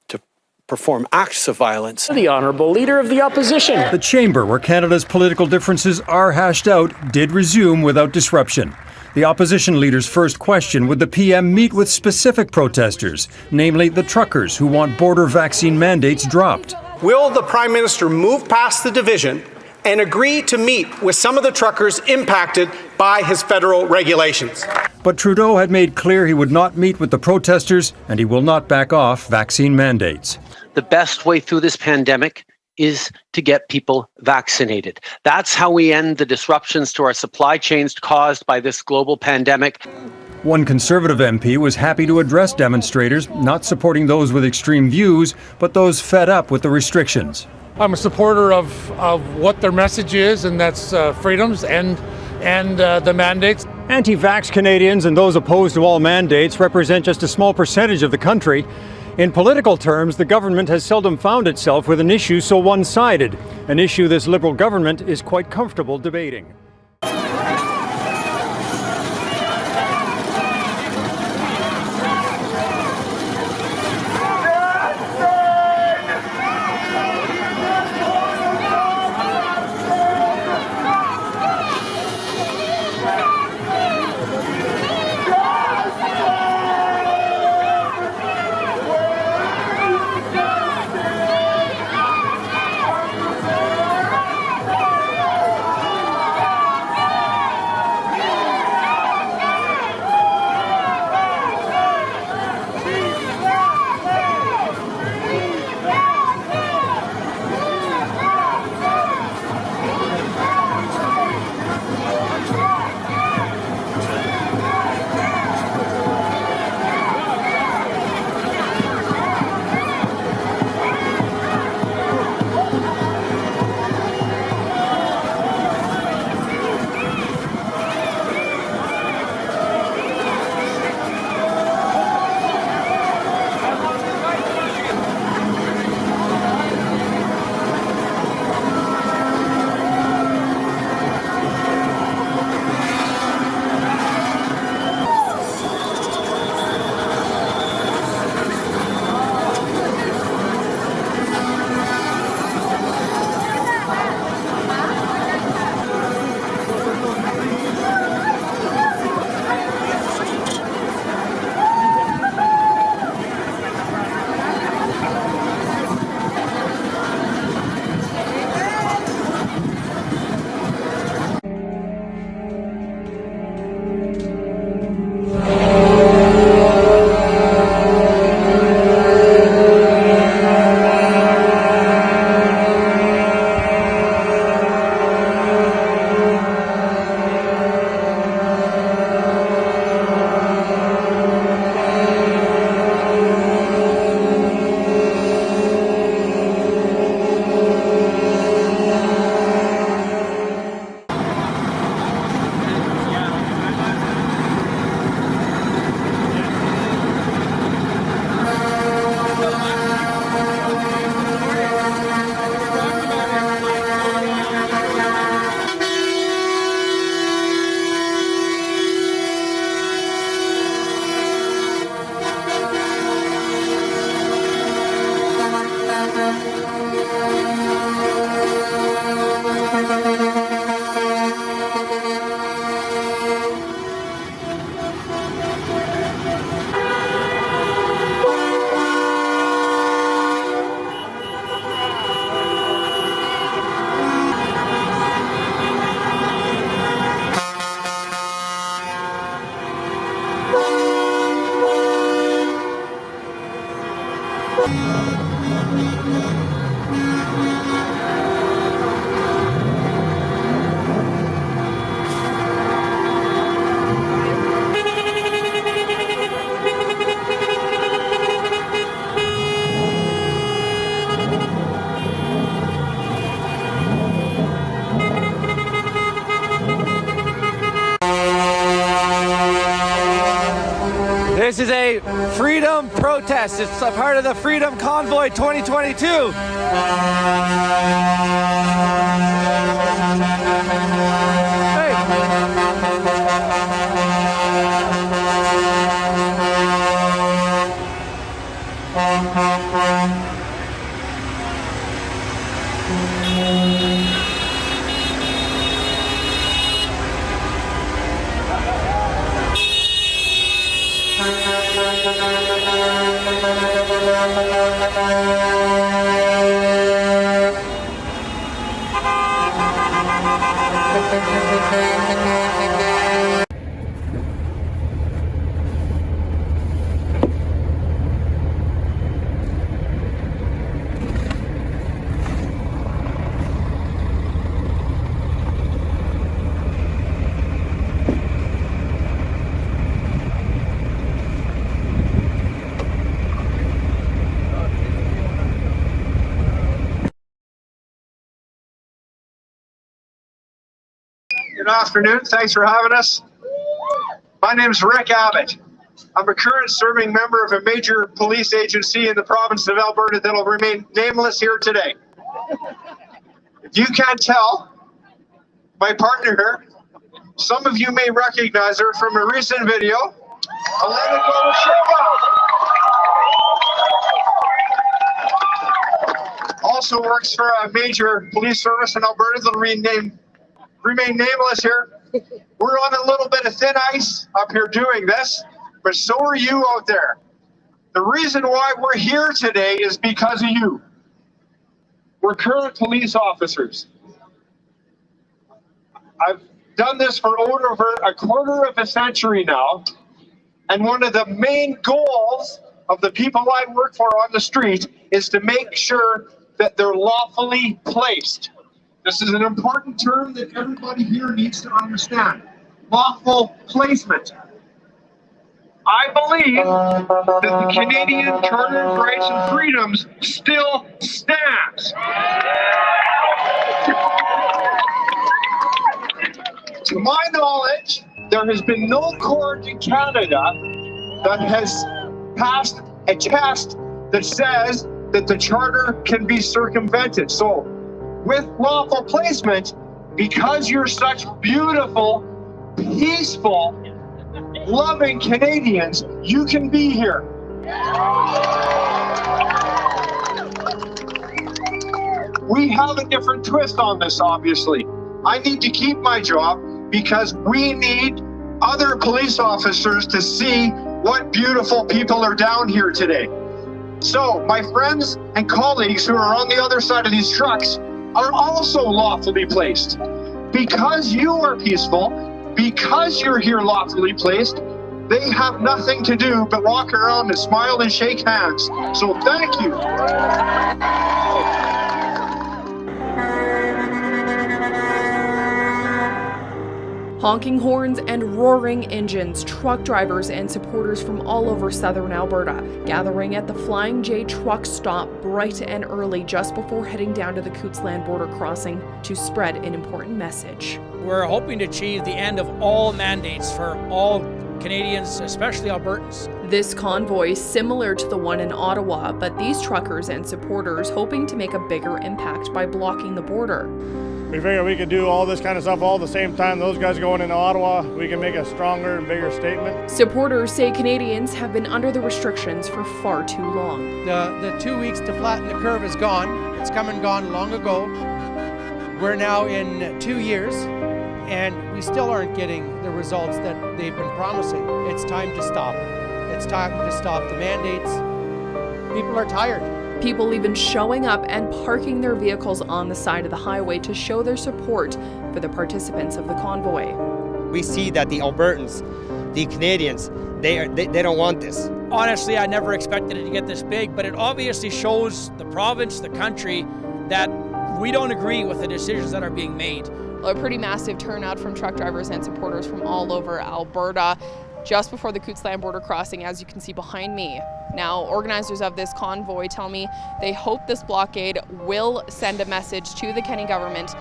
to perform acts of violence. The Honourable Leader of the Opposition. The chamber where Canada's political differences are hashed out did resume without disruption. The opposition leader's first question: would the PM meet with specific protesters, namely the truckers who want border vaccine mandates dropped? Will the Prime Minister move past the division and agree to meet with some of the truckers impacted by his federal regulations? But Trudeau had made clear he would not meet with the protesters, and he will not back off vaccine mandates. The best way through this pandemic is to get people vaccinated. That's how we end the disruptions to our supply chains caused by this global pandemic. One Conservative MP was happy to address demonstrators, not supporting those with extreme views, but those fed up with the restrictions. I'm a supporter of what their message is, and that's freedoms and the mandates. Anti-vax Canadians and those opposed to all mandates represent just a small percentage of the country. In political terms, the government has seldom found itself with an issue so one-sided, an issue this Liberal government is quite comfortable debating. This is a freedom protest. It's a part of the Freedom Convoy 2022. Good afternoon. Thanks for having us. My name is Rick Abbott. I'm a current serving member of a major police agency in the province of Alberta that will remain nameless here today. If you can't tell, my partner here, some of you may recognize her from a recent video. I'll let it go with also works for a major police service in Alberta that will remain nameless here. We're on a little bit of thin ice up here doing this, but so are you out there. The reason why we're here today is because of you. We're current police officers. I've done this for over a quarter of a century now, and one of the main goals of the people I work for on the street is to make sure that they're lawfully placed. This is an important term that everybody here needs to understand. Lawful placement. I believe that the Canadian Charter of Rights and Freedoms still stands. To my knowledge, there has been no court in Canada that has passed a test that says that the Charter can be circumvented. So, with lawful placement, because you're such beautiful, peaceful, loving Canadians, you can be here. We have a different twist on this, obviously. I need to keep my job because we need other police officers to see what beautiful people are down here today. So, my friends and colleagues who are on the other side of these trucks are also lawfully placed. Because you are peaceful, because you're here lawfully placed, they have nothing to do but walk around and smile and shake hands. So thank you. Honking horns and roaring engines, truck drivers and supporters from all over southern Alberta gathering at the Flying J truck stop bright and early just before heading down to the Cootsland border crossing to spread an important message. We're hoping to achieve the end of all mandates for all Canadians, especially Albertans. This convoy is similar to the one in Ottawa, but these truckers and supporters hoping to make a bigger impact by blocking the border. We figure we could do all this kind of stuff all at the same time. Those guys going into Ottawa, we can make a stronger and bigger statement. Supporters say Canadians have been under the restrictions for far too long. The 2 weeks to flatten the curve is gone. It's come and gone long ago. We're now in 2 years, and we still aren't getting the results that they've been promising. It's time to stop. It's time to stop the mandates. People are tired. People even showing up and parking their vehicles on the side of the highway to show their support for the participants of the convoy. We see that the Albertans, the Canadians, they don't want this. Honestly, I never expected it to get this big, but it obviously shows the province, the country, that we don't agree with the decisions that are being made. A pretty massive turnout from truck drivers and supporters from all over Alberta just before the Cootsland border crossing, as you can see behind me. Now, organizers of this convoy tell me they hope this blockade will send a message to the Kenny government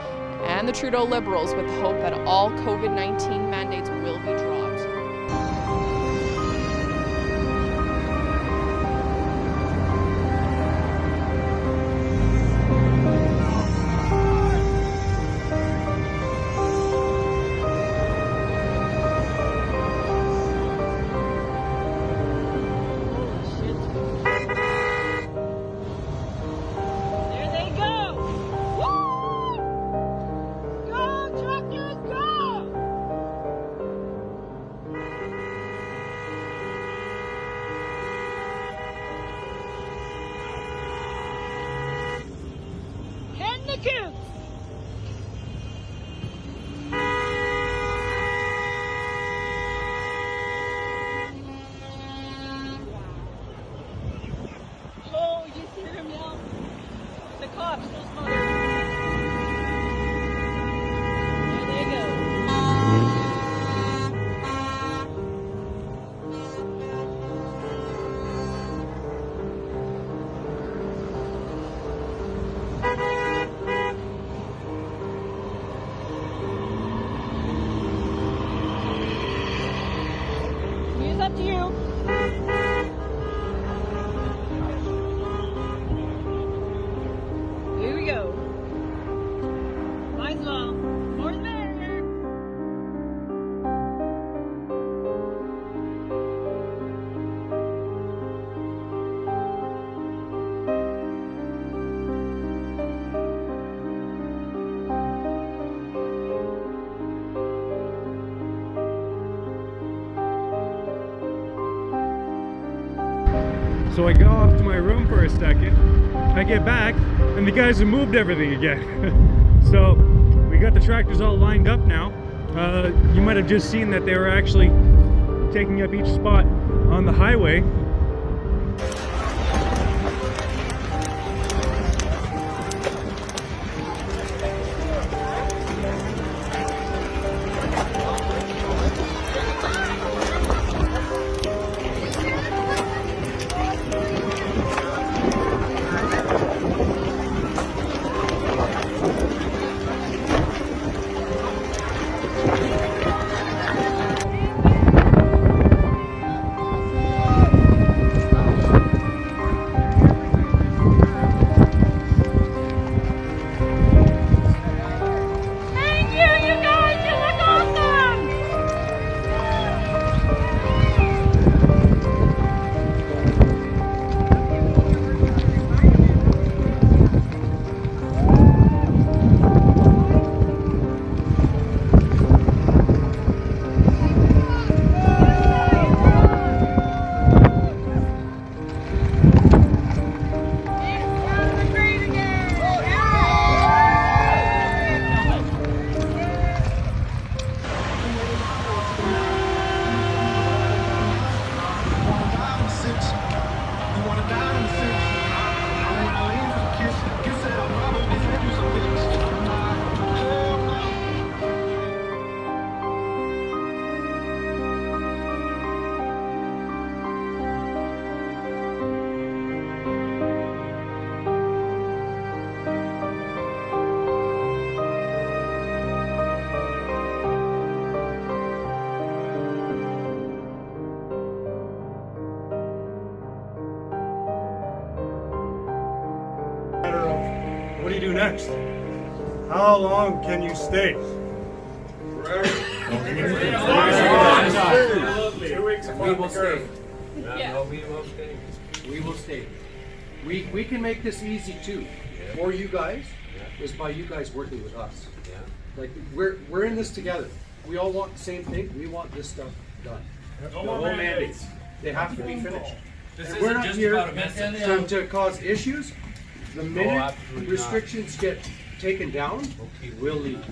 and the Trudeau Liberals with the hope that all COVID-19 mandates will be dropped. So I go off to my room for a second. I get back and the guys have moved everything again. So we got the tractors all lined up now. You might have just seen that they were actually taking up each spot on the highway. What do you do next? How long can you stay? Forever. 2 weeks We will stay. No, we will stay. We will stay. We can make this easy too. For you guys, is by you guys working with us. Like we're in this together. We all want the same thing. We want this stuff done. No more more mandates. They have to be finished. This And isn't we're not just here about a message. to cause issues. The minute absolutely restrictions get taken down, we'll leave.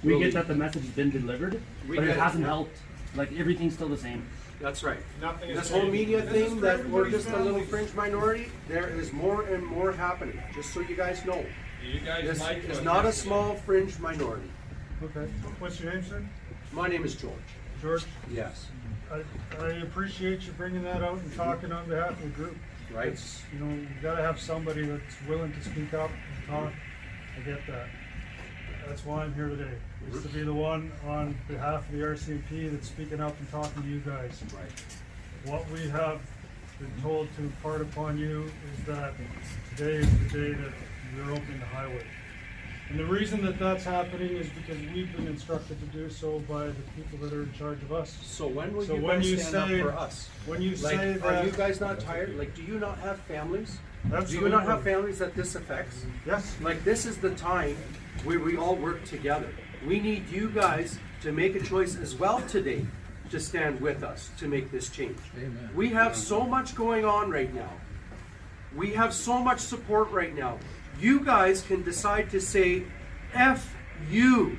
We get that the message has been delivered, but it hasn't helped. Like everything's still the same. That's right. Nothing is This whole changing. media This thing is that for we're just a little everybody's fringe minority, there is more and more happening, just so you guys know. You guys This like is what not a this is. small fringe minority. Okay. What's your name, sir? My name is George. George? Yes. I appreciate you bringing that out and talking on behalf of the group. Right. It's, you know, you gotta have somebody that's willing to speak up and talk. I get that. That's why I'm here today, is to be the one on behalf of the RCMP that's speaking up and talking to you guys. Right. What we have been told to impart upon you is that today is the day that we're opening the highway. And the reason that that's happening is because we've been instructed to do so by the people that are in charge of us. So when will So you when guys you stand say- up for us? when you like, say are that- you guys not tired? Like, do you not have families? Do you Absolutely. not have families that this affects? Yes. Like, this is the time where we all work together. We need you guys to make a choice as well today to stand with us to make this change. Amen. We have so much going on right now. We have so much support right now. You guys can decide to say F you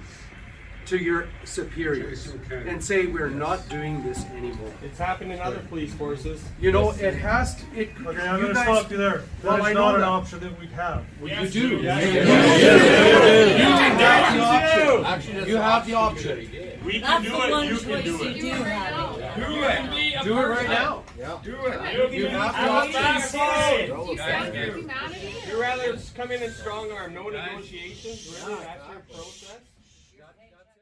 to your superiors and say we're not doing this anymore. It's happened in other police forces. You know, it has to. Okay, I'm going to stop you there. Well, That I is know not an that. option that we have. Well, you do. You Yes, do. you have the option. You have the option. We That's can do the it. one You choice can do you it. do have. Do Do it right now. Do it. You have the option. You'd rather come in and strong arm, no negotiations. Really, that's your process.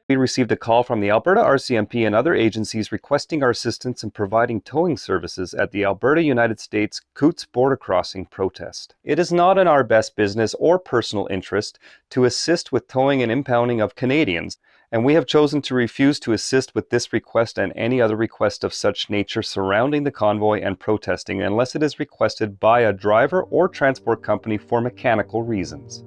We received a call from the Alberta RCMP and other agencies requesting our assistance in providing towing services at the Alberta United States Coutts border crossing protest. It is not in our best business or personal interest to assist with towing and impounding of Canadians, and we have chosen to refuse to assist with this request and any other request of such nature surrounding the convoy and protesting unless it is requested by a driver or transport company for mechanical reasons.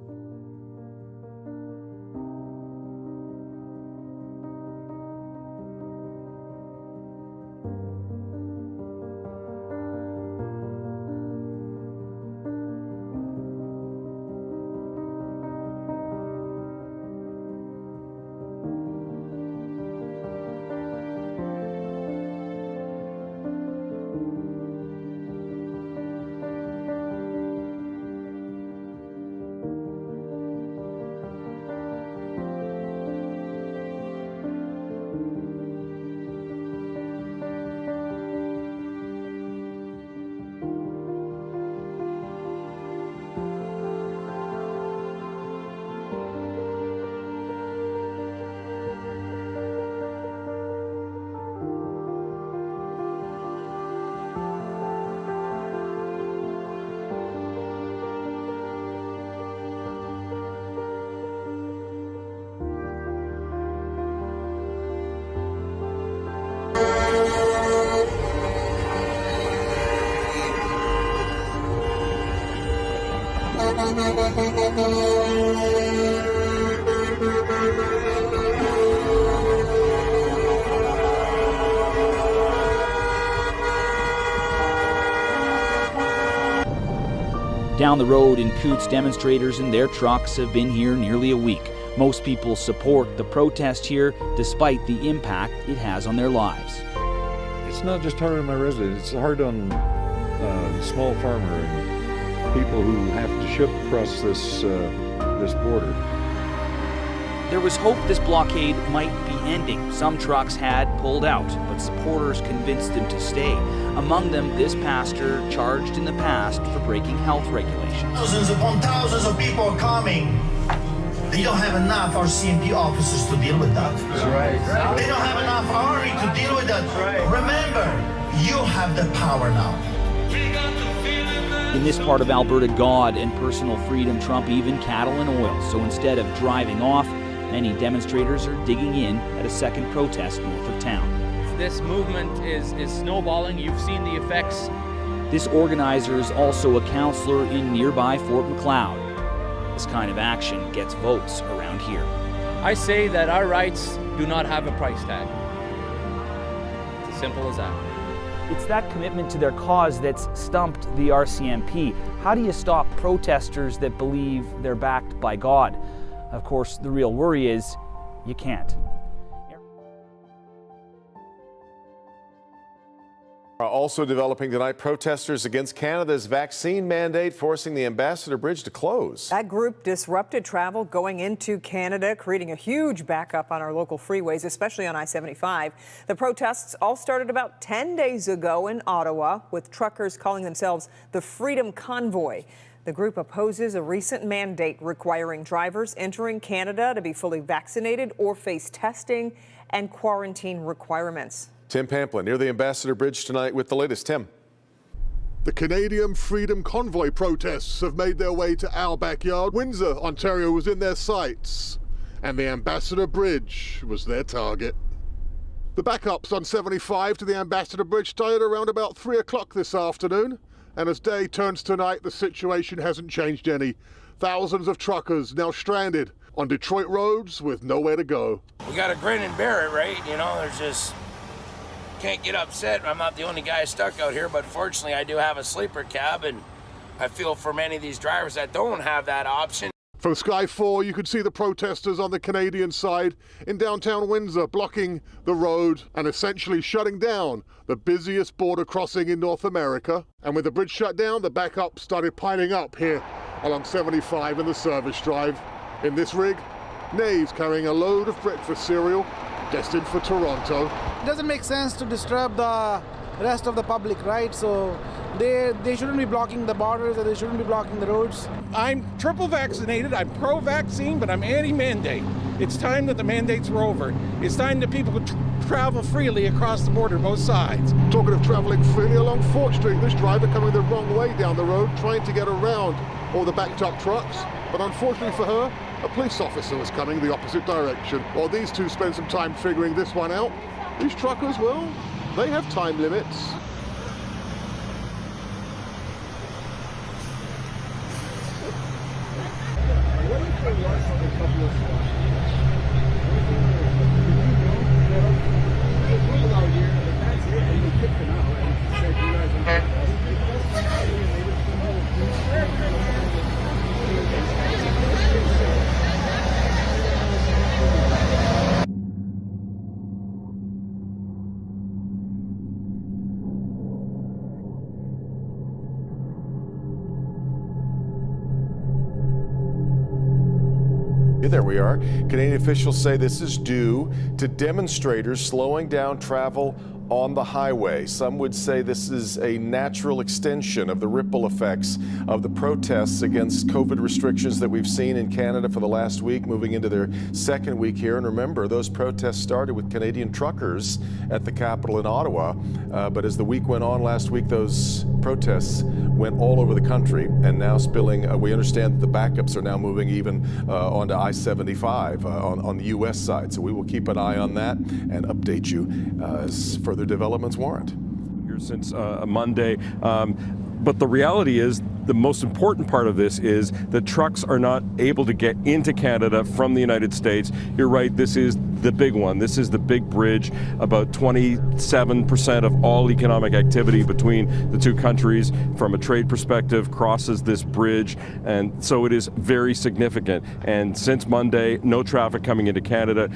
Down the road in Coutts, demonstrators and their trucks have been here nearly a week. Most people support the protest here, despite the impact it has on their lives. It's not just hard on my residents, it's hard on the small farmer and people who have to ship across this border. There was hope this blockade might be ending. Some trucks had pulled out, but supporters convinced them to stay. Among them, this pastor charged in the past for breaking health regulations. Thousands upon thousands of people are coming. They don't have enough RCMP officers to deal with that. That's right. They don't have enough army to deal with that. Remember, you have the power now. In this part of Alberta, God and personal freedom trump even cattle and oil. So instead of driving off, many demonstrators are digging in at a second protest north of town. This movement is snowballing. You've seen the effects. This organizer is also a councillor in nearby Fort Macleod. This kind of action gets votes around here. I say that our rights do not have a price tag. It's as simple as that. It's that commitment to their cause that's stumped the RCMP. How do you stop protesters that believe they're backed by God? Of course, the real worry is you can't. Also developing tonight, protesters against Canada's vaccine mandate forcing the Ambassador Bridge to close. That group disrupted travel going into Canada, creating a huge backup on our local freeways, especially on I-75. The protests all started about 10 days ago in Ottawa, with truckers calling themselves the Freedom Convoy. The group opposes a recent mandate requiring drivers entering Canada to be fully vaccinated or face testing and quarantine requirements. Tim Pamplin near the Ambassador Bridge tonight with the latest. Tim. The Canadian Freedom Convoy protests have made their way to our backyard. Windsor, Ontario was in their sights, and the Ambassador Bridge was their target. The backups on 75 to the Ambassador Bridge started around about 3 o'clock this afternoon, and as day turns to night, the situation hasn't changed any. Thousands of truckers now stranded on Detroit roads with nowhere to go. We got to grin and bear it, right? You know, there's just... Can't get upset. I'm not the only guy stuck out here, but fortunately I do have a sleeper cab, and I feel for many of these drivers that don't have that option. From Sky 4, you could see the protesters on the Canadian side in downtown Windsor blocking the road and essentially shutting down the busiest border crossing in North America. And with the bridge shut down, the backup started piling up here along 75 in the service drive. In this rig, Naves carrying a load of breakfast cereal destined for Toronto. It doesn't make sense to disturb the rest of the public, right? So they shouldn't be blocking the borders, or they shouldn't be blocking the roads. I'm triple vaccinated, I'm pro-vaccine, but I'm anti-mandate. It's time that the mandates were over. It's time that people could travel freely across the border, both sides. Talking of traveling freely along 4th Street, this driver coming the wrong way down the road, trying to get around all the backed up trucks. But unfortunately for her, a police officer was coming the opposite direction. While these two spend some time figuring this one out, these truckers, well, they have time limits. There we are. Canadian officials say this is due to demonstrators slowing down travel on the highway. Some would say this is a natural extension of the ripple effects of the protests against COVID restrictions that we've seen in Canada for the last week, moving into their second week here. And remember, those protests started with Canadian truckers at the Capitol in Ottawa. But as the week went on last week, those protests went all over the country and now spilling. We understand that the backups are now moving even onto I-75 on the U.S. side. So we will keep an eye on that and update you as further developments warrant. Here since Monday, but the reality is the most important part of this is that trucks are not able to get into Canada from the United States. You're right, this is the big one. This is the big bridge. About 27% of all economic activity between the two countries from a trade perspective crosses this bridge, and so it is very significant. And since Monday, no traffic coming into Canada.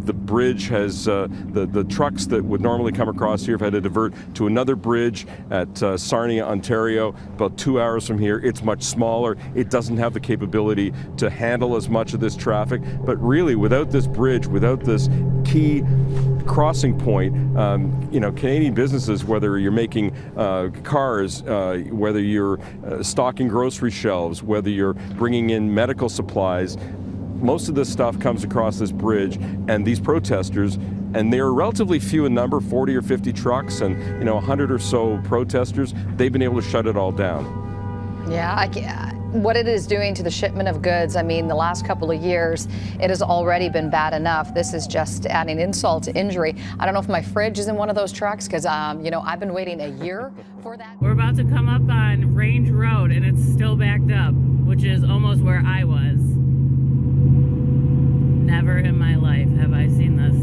The bridge has, the trucks that would normally come across here have had to divert to another bridge at Sarnia, Ontario, about 2 hours from here. It's much smaller. It doesn't have the capability to handle as much of this traffic. But really, without this bridge, without this key crossing point, Canadian businesses, whether you're making cars, whether you're stocking grocery shelves, whether you're bringing in medical supplies, most of this stuff comes across this bridge, and these protesters, and they're relatively few in number, 40 or 50 trucks and 100 or so protesters, they've been able to shut it all down. Yeah, what it is doing to the shipment of goods, I mean, the last couple of years, it has already been bad enough. This is just adding insult to injury. I don't know if my fridge is in one of those trucks, because, I've been waiting a year for that. We're about to come up on Range Road, and it's still backed up, which is almost where I was. Never in my life have I seen this.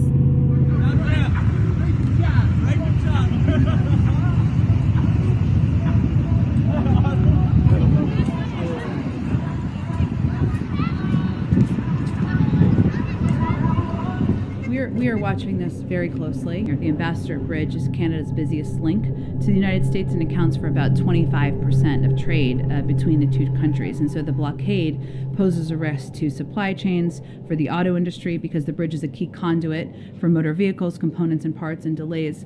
We are watching this very closely. The Ambassador Bridge is Canada's busiest link to the United States and accounts for about 25% of trade between the two countries. And so the blockade poses a risk to supply chains for the auto industry because the bridge is a key conduit for motor vehicles, components and parts, and delays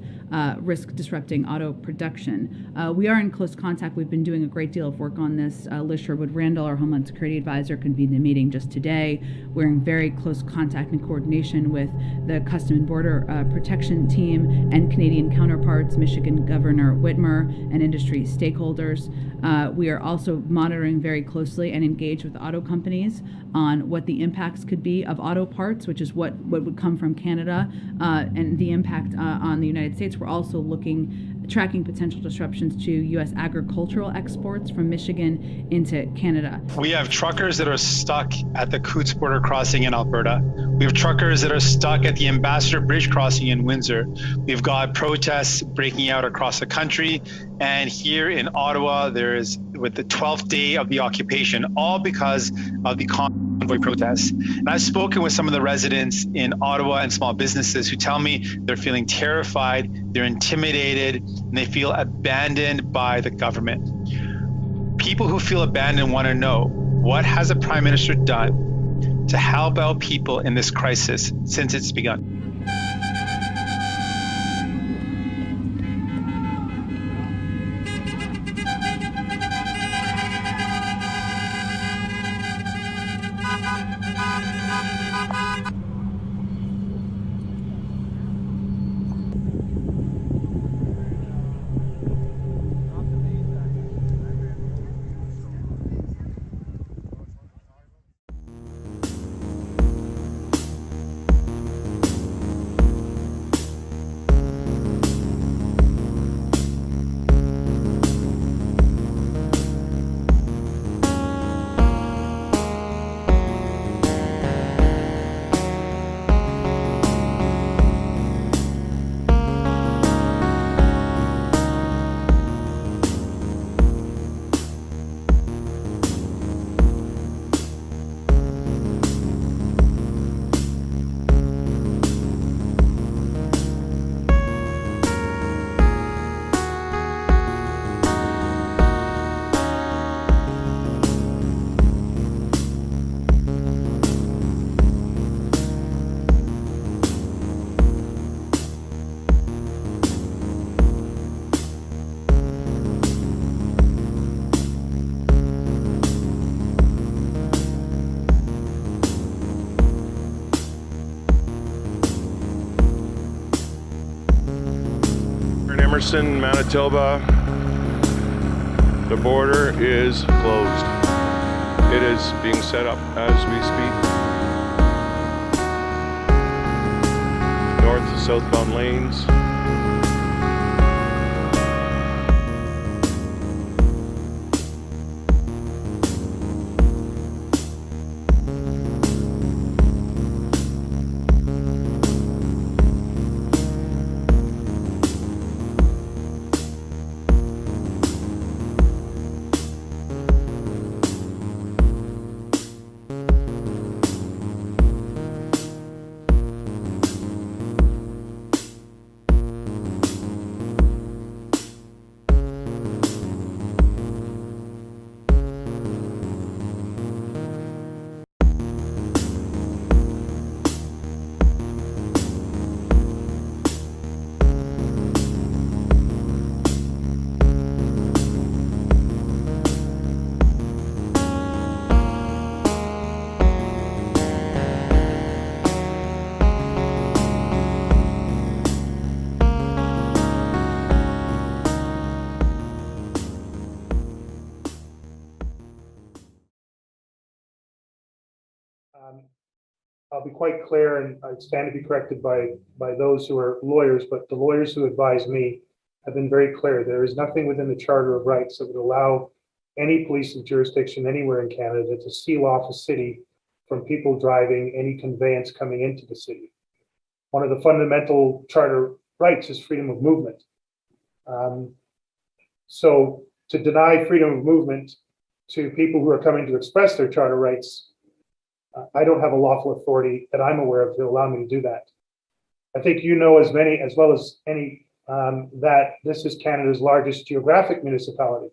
risk disrupting auto production. We are in close contact. We've been doing a great deal of work on this. Liz Sherwood-Randall, our Homeland Security Advisor, convened a meeting just today. We're in very close contact and coordination with the Custom and Border Protection Team and Canadian counterparts, Michigan Governor Whitmer, and industry stakeholders. We are also monitoring very closely and engaged with auto companies on what the impacts could be of auto parts, which is what would come from Canada, and the impact on the United States. We're also tracking potential disruptions to U.S. agricultural exports from Michigan into Canada. We have truckers that are stuck at the Coots border crossing in Alberta. We have truckers that are stuck at the Ambassador Bridge crossing in Windsor. We've got protests breaking out across the country. And here in Ottawa, there is, with the 12th day of the occupation, all because of the convoy protests. And I've spoken with some of the residents in Ottawa and small businesses who tell me they're feeling terrified, they're intimidated, and they feel abandoned by the government. People who feel abandoned want to know, what has the Prime Minister done to help out people in this crisis since it's begun? Emerson, Manitoba, the border is closed. It is being set up as we speak. North to southbound lanes. be quite clear, and I stand to be corrected by those who are lawyers, but the lawyers who advise me have been very clear. There is nothing within the Charter of Rights that would allow any policing jurisdiction anywhere in Canada to seal off a city from people driving any conveyance coming into the city. One of the fundamental charter rights is freedom of movement. So to deny freedom of movement to people who are coming to express their charter rights, I don't have a lawful authority that I'm aware of to allow me to do that. I think you know as well as any that this is Canada's largest geographic municipality.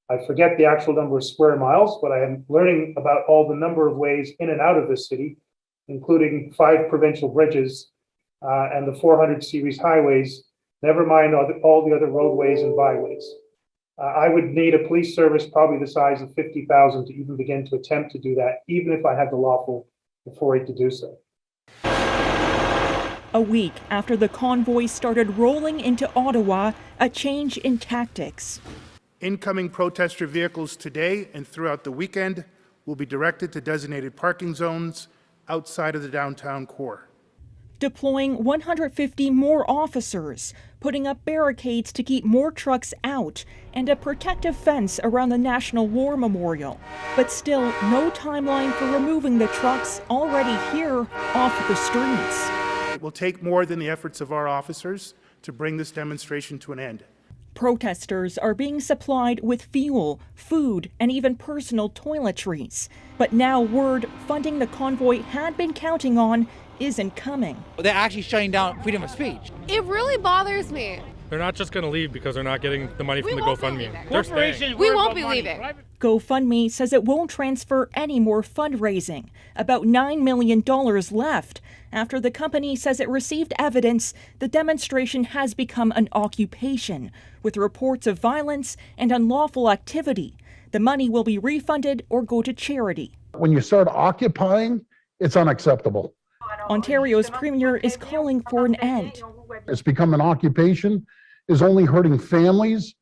I forget the actual number of square miles, but I am learning about all the number of ways in and out of this city, including 5 provincial bridges and the 400 series highways, never mind all the other roadways and byways. I would need a police service probably the size of 50,000 to even begin to attempt to do that, even if I had the lawful authority to do so. A week after the convoy started rolling into Ottawa, a change in tactics. Incoming protester vehicles today and throughout the weekend will be directed to designated parking zones outside of the downtown core. Deploying 150 more officers, putting up barricades to keep more trucks out, and a protective fence around the National War Memorial. But still, no timeline for removing the trucks already here off the streets. It will take more than the efforts of our officers to bring this demonstration to an end. Protesters are being supplied with fuel, food, and even personal toiletries. But now word funding the convoy had been counting on isn't coming. They're actually shutting down freedom of speech. It really bothers me. They're not just going to leave because they're not getting the money from the GoFundMe. They're staying. We won't be leaving. GoFundMe says it won't transfer any more fundraising, about $9 million left, after the company says it received evidence the demonstration has become an occupation, with reports of violence and unlawful activity. The money will be refunded or go to charity. When you start occupying, it's unacceptable. Ontario's premier is calling for an end. It's become an occupation, is only hurting families,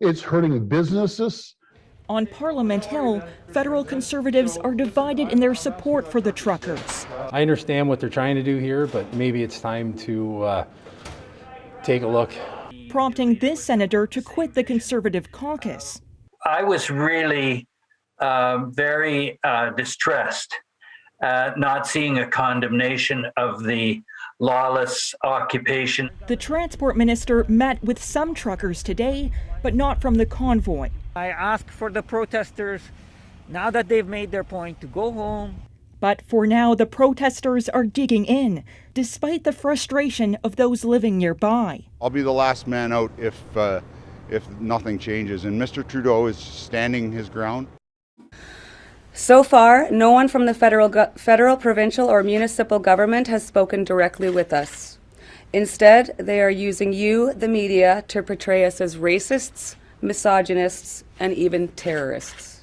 it's hurting businesses. On Parliament Hill, federal Conservatives are divided in their support for the truckers. I understand what they're trying to do here, but maybe it's time to take a look. Prompting this senator to quit the Conservative caucus. I was really very distressed at not seeing a condemnation of the lawless occupation. The transport minister met with some truckers today, but not from the convoy. I ask for the protesters, now that they've made their point, to go home. But for now, the protesters are digging in, despite the frustration of those living nearby. I'll be the last man out if nothing changes, and Mr. Trudeau is standing his ground. So far, no one from the federal, provincial, or municipal government has spoken directly with us. Instead, they are using you, the media, to portray us as racists, misogynists, and even terrorists.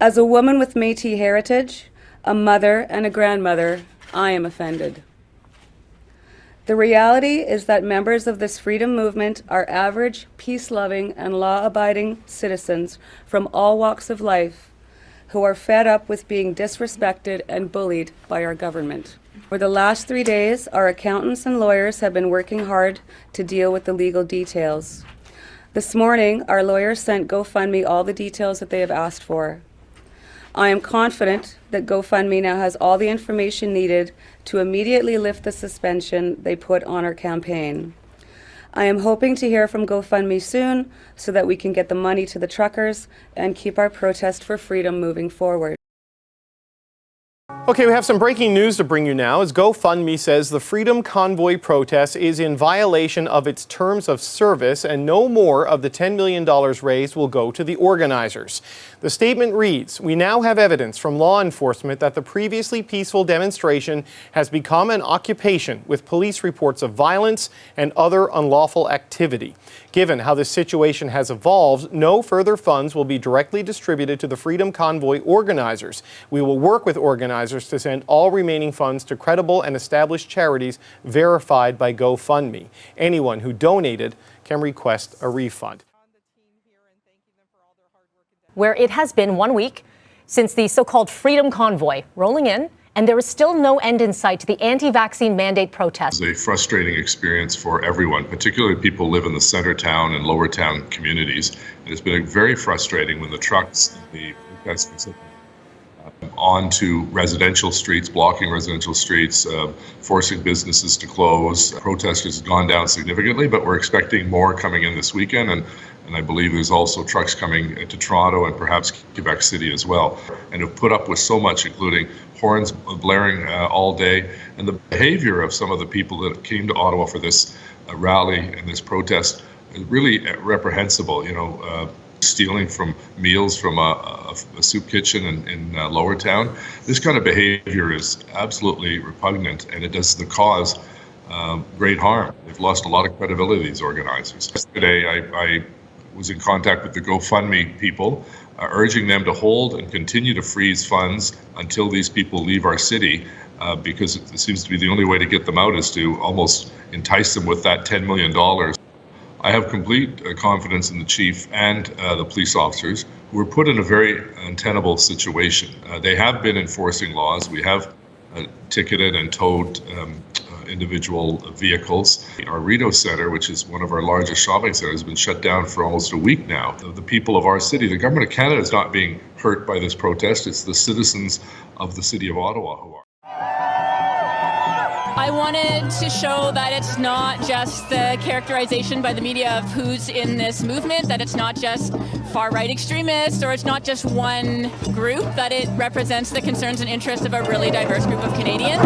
As a woman with Métis heritage, a mother and a grandmother, I am offended. The reality is that members of this freedom movement are average, peace-loving, and law-abiding citizens from all walks of life who are fed up with being disrespected and bullied by our government. For the last 3 days, our accountants and lawyers have been working hard to deal with the legal details. This morning, our lawyers sent GoFundMe all the details that they have asked for. I am confident that GoFundMe now has all the information needed to immediately lift the suspension they put on our campaign. I am hoping to hear from GoFundMe soon so that we can get the money to the truckers and keep our protest for freedom moving forward. Okay, we have some breaking news to bring you now as GoFundMe says the Freedom Convoy protest is in violation of its terms of service and no more of the $10 million raised will go to the organizers. The statement reads, "We now have evidence from law enforcement that the previously peaceful demonstration has become an occupation with police reports of violence and other unlawful activity. Given how this situation has evolved, no further funds will be directly distributed to the Freedom Convoy organizers. We will work with organizers to send all remaining funds to credible and established charities verified by GoFundMe. Anyone who donated can request a refund." Where it has been 1 week since the so-called Freedom Convoy rolling in and there is still no end in sight to the anti-vaccine mandate protest. It's a frustrating experience for everyone, particularly people who live in the center town and lower town communities. And it's been very frustrating when the trucks, the protests, onto residential streets, blocking residential streets, forcing businesses to close. Protesters have gone down significantly, but we're expecting more coming in this weekend, and I believe there's also trucks coming to Toronto and perhaps Quebec City as well, and have put up with so much, including horns blaring all day, and the behavior of some of the people that came to Ottawa for this rally and this protest is really reprehensible. Stealing from meals from a soup kitchen in Lower Town. This kind of behavior is absolutely repugnant, and it does the cause great harm. They've lost a lot of credibility, these organizers. Yesterday, I was in contact with the GoFundMe people, urging them to hold and continue to freeze funds until these people leave our city, because it seems to be the only way to get them out is to almost entice them with that $10 million. I have complete confidence in the chief and the police officers who were put in a very untenable situation. They have been enforcing laws. We have ticketed and towed individual vehicles. Our Rideau Centre, which is one of our largest shopping centres, has been shut down for almost a week now. The people of our city, the government of Canada is not being hurt by this protest. It's the citizens of the city of Ottawa who are. I wanted to show that it's not just the characterization by the media of who's in this movement, that it's not just far-right extremists, or it's not just one group, that it represents the concerns and interests of a really diverse group of Canadians.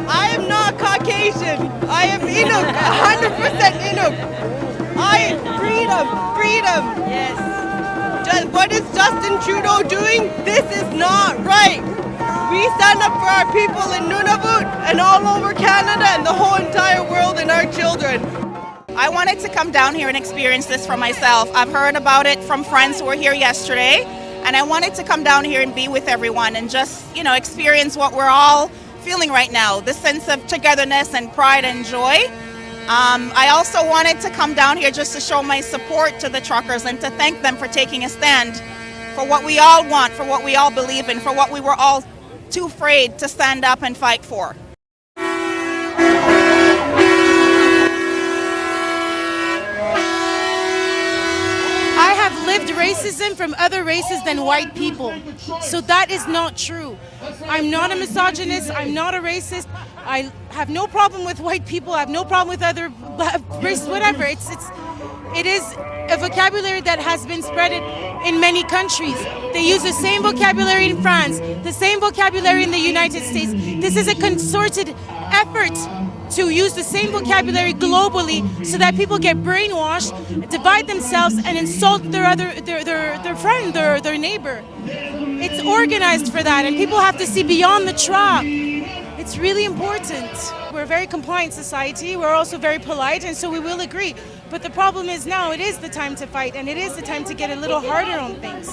I am not Caucasian. I am Inuk, 100% Inuk. Freedom. Yes. What is Justin Trudeau doing? This is not right. We stand up for our people in Nunavut and all over Canada and the whole entire world and our children. I wanted to come down here and experience this for myself. I've heard about it from friends who were here yesterday, and I wanted to come down here and be with everyone and just, experience what we're all feeling right now, this sense of togetherness and pride and joy. I also wanted to come down here just to show my support to the truckers and to thank them for taking a stand for what we all want, for what we all believe in, for what we were all too afraid to stand up and fight for. I have lived racism from other races than white people, so that is not true. I'm not a misogynist, I'm not a racist. I have no problem with white people, I have no problem with other races, whatever. It is a vocabulary that has been spread in many countries. They use the same vocabulary in France, the same vocabulary in the United States. This is a concerted effort to use the same vocabulary globally so that people get brainwashed, divide themselves, and insult their friend, their neighbor. It's organized for that, and people have to see beyond the trap. It's really important. We're a very compliant society. We're also very polite, and so we will agree. But the problem is now it is the time to fight, and it is the time to get a little harder on things.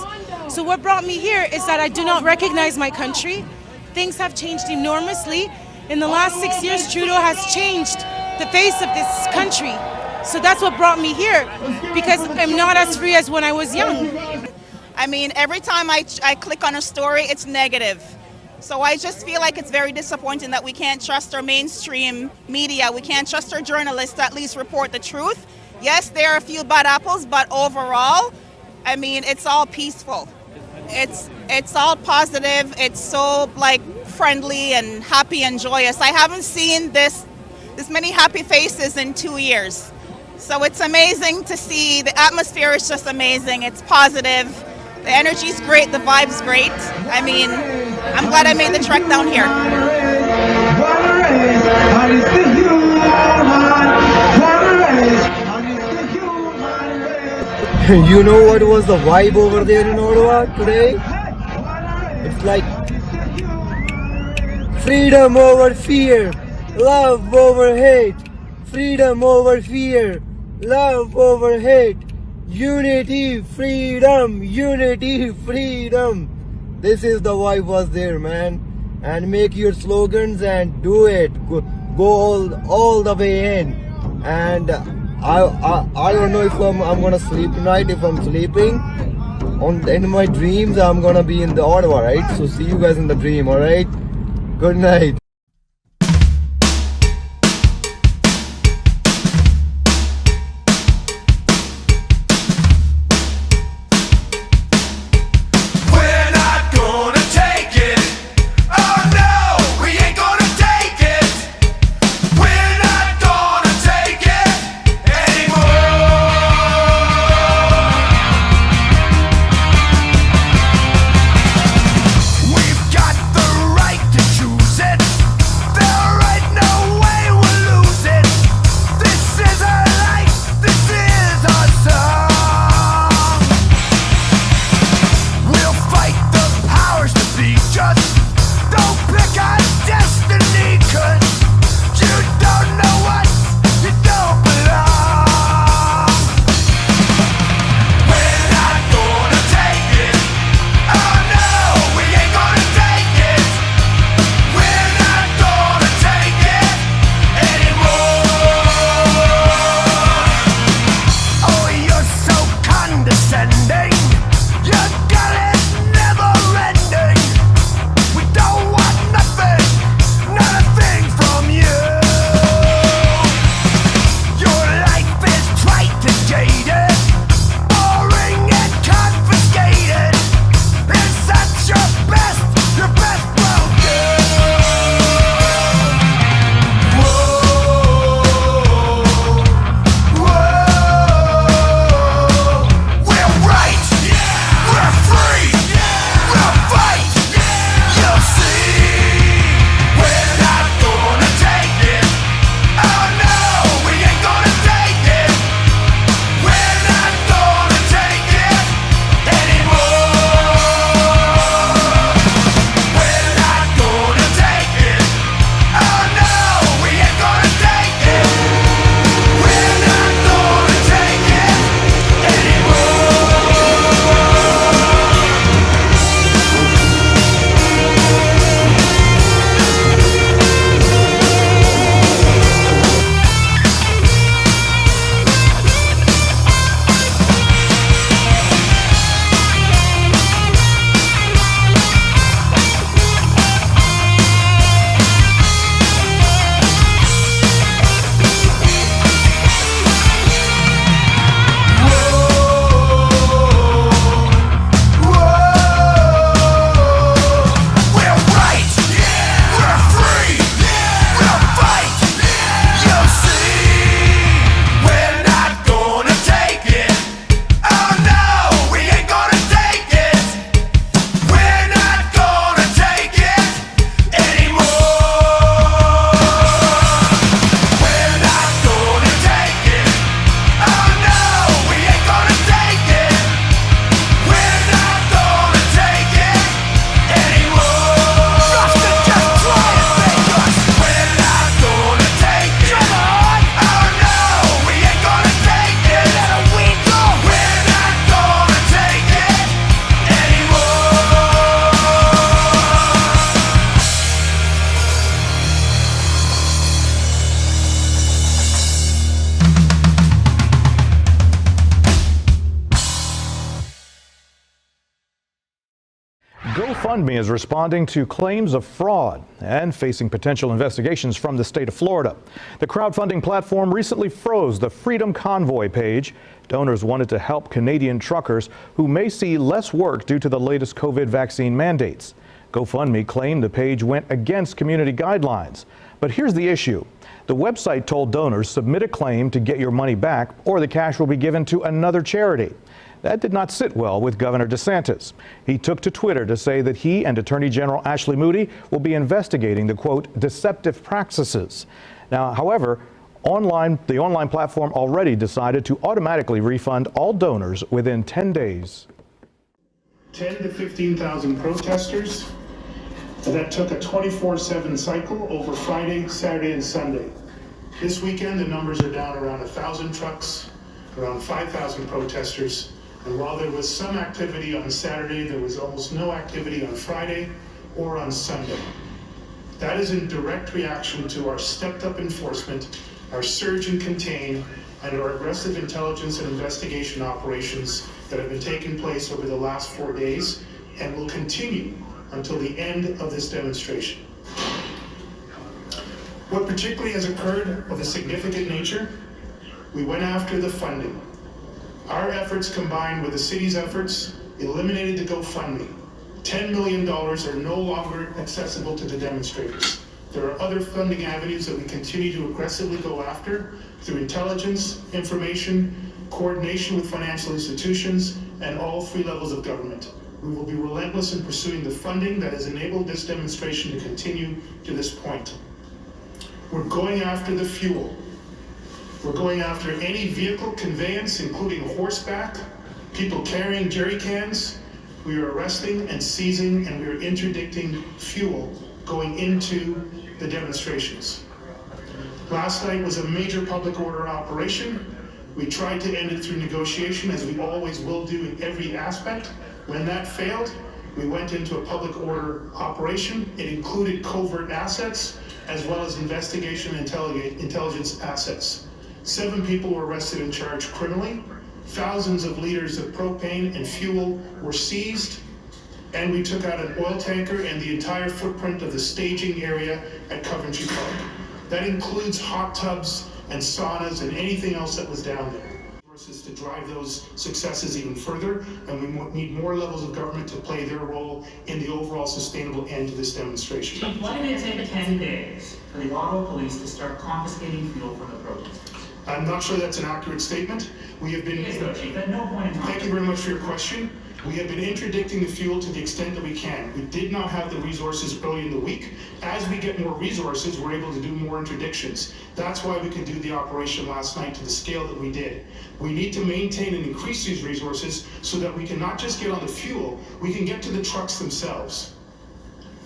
So what brought me here is that I do not recognize my country. Things have changed enormously. In the last 6 years, Trudeau has changed the face of this country. So that's what brought me here, because I'm not as free as when I was young. I mean, every time I click on a story, it's negative. So I just feel like it's very disappointing that we can't trust our mainstream media. We can't trust our journalists to at least report the truth. Yes, there are a few bad apples, but overall, I mean, it's all peaceful. It's all positive. It's so friendly and happy and joyous. I haven't seen this many happy faces in 2 years. So it's amazing to see. The atmosphere is just amazing. It's positive. The energy's great. The vibe's great. I mean, I'm glad I made the trek down here. You know what was the vibe over there in Ottawa today? It's like freedom over fear, love over hate, freedom over fear, love over hate, unity, freedom, unity, freedom. This is the vibe was there, man. And make your slogans and do it. Go all the way in. And I don't know if I'm gonna sleep tonight, if I'm sleeping. In my dreams, I'm gonna be in the Ottawa, right? So see you guys in the dream, all right? Good night. GoFundMe is responding to claims of fraud and facing potential investigations from the state of Florida. The crowdfunding platform recently froze the Freedom Convoy page. Donors wanted to help Canadian truckers who may see less work due to the latest COVID vaccine mandates. GoFundMe claimed the page went against community guidelines. But here's the issue. The website told donors submit a claim to get your money back or the cash will be given to another charity. That did not sit well with Governor DeSantis. He took to Twitter to say that he and Attorney General Ashley Moody will be investigating the, quote, deceptive practices. Now, however, the online platform already decided to automatically refund all donors within 10 days. 10 to 15,000 protesters, and that took a 24/7 cycle over Friday, Saturday, and Sunday. This weekend, the numbers are down around 1,000 trucks, around 5,000 protesters. And while there was some activity on Saturday, there was almost no activity on Friday or on Sunday. That is in direct reaction to our stepped up enforcement, our surge and contain, and our aggressive intelligence and investigation operations that have been taking place over the last 4 days and will continue until the end of this demonstration. What particularly has occurred of a significant nature, we went after the funding. Our efforts combined with the city's efforts eliminated the GoFundMe. $10 million are no longer accessible to the demonstrators. There are other funding avenues that we continue to aggressively go after through intelligence, information, coordination with financial institutions, and all 3 levels of government. We will be relentless in pursuing the funding that has enabled this demonstration to continue to this point. We're going after the fuel. We're going after any vehicle conveyance, including horseback, people carrying jerry cans. We are arresting and seizing, and we are interdicting fuel going into the demonstrations. Last night was a major public order operation. We tried to end it through negotiation, as we always will do in every aspect. When that failed, we went into a public order operation. It included covert assets, as well as investigation and intelligence assets. 7 people were arrested and charged criminally. Thousands of liters of propane and fuel were seized, and we took out an oil tanker and the entire footprint of the staging area at Coventry Park. That includes hot tubs and saunas and anything else that was down there. Resources to drive those successes even further, and we need more levels of government to play their role in the overall sustainable end to this demonstration. Chief, why did it take 10 days for the Ottawa police to start confiscating fuel from the protesters? I'm not sure that's an accurate statement. We have been. Yes, no, Chief, at no point in time. Thank you very much for your question. We have been interdicting the fuel to the extent that we can. We did not have the resources early in the week. As we get more resources, we're able to do more interdictions. That's why we could do the operation last night to the scale that we did. We need to maintain and increase these resources so that we can not just get on the fuel, we can get to the trucks themselves.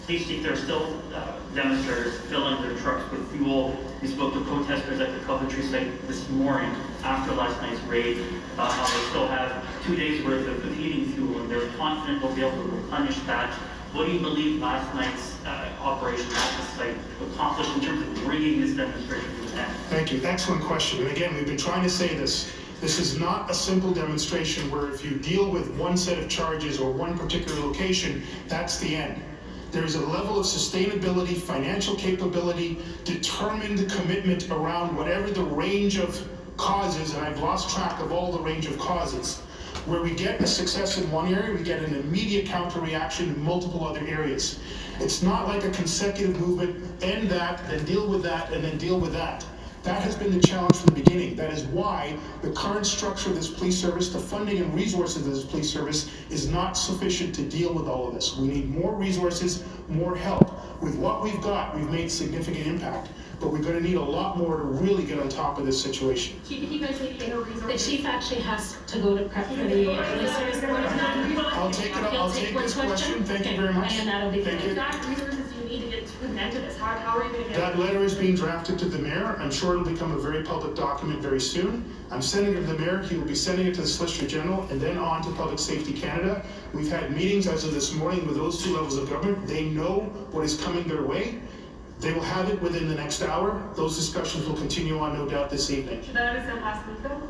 Chief, there are still demonstrators filling their trucks with fuel. We spoke to protesters at the Coventry site this morning after last night's raid. They still have 2 days worth of heating fuel, and they're confident they'll be able to replenish that. What do you believe last night's operation at the site accomplished in terms of bringing this demonstration to an end? Thank you. Excellent question. And again, we've been trying to say this. This is not a simple demonstration where if you deal with one set of charges or one particular location, that's the end. There's a level of sustainability, financial capability, determined commitment around whatever the range of causes, and I've lost track of all the range of causes. Where we get a success in one area, we get an immediate counter reaction in multiple other areas. It's not like a consecutive movement, end that, then deal with that, and then deal with that. That has been the challenge from the beginning. That is why the current structure of this police service, the funding and resources of this police service is not sufficient to deal with all of this. We need more resources, more help. With what we've got, we've made significant impact, but we're going to need a lot more to really get on top of this situation. Chief, if you guys need the chief actually has to go to prep for the police service. I'll take this question. Thank you very much. And that'll be Thank you. How are you going to get that letter is being drafted to the mayor. I'm sure it'll become a very public document very soon. I'm sending it to the mayor. He will be sending it to the Solicitor General and then on to Public Safety Canada. We've had meetings as of this morning with those 2 levels of government. They know what is coming their way. They will have it within the next hour. Those discussions will continue on, no doubt, this evening. Should that have been sent last week, though?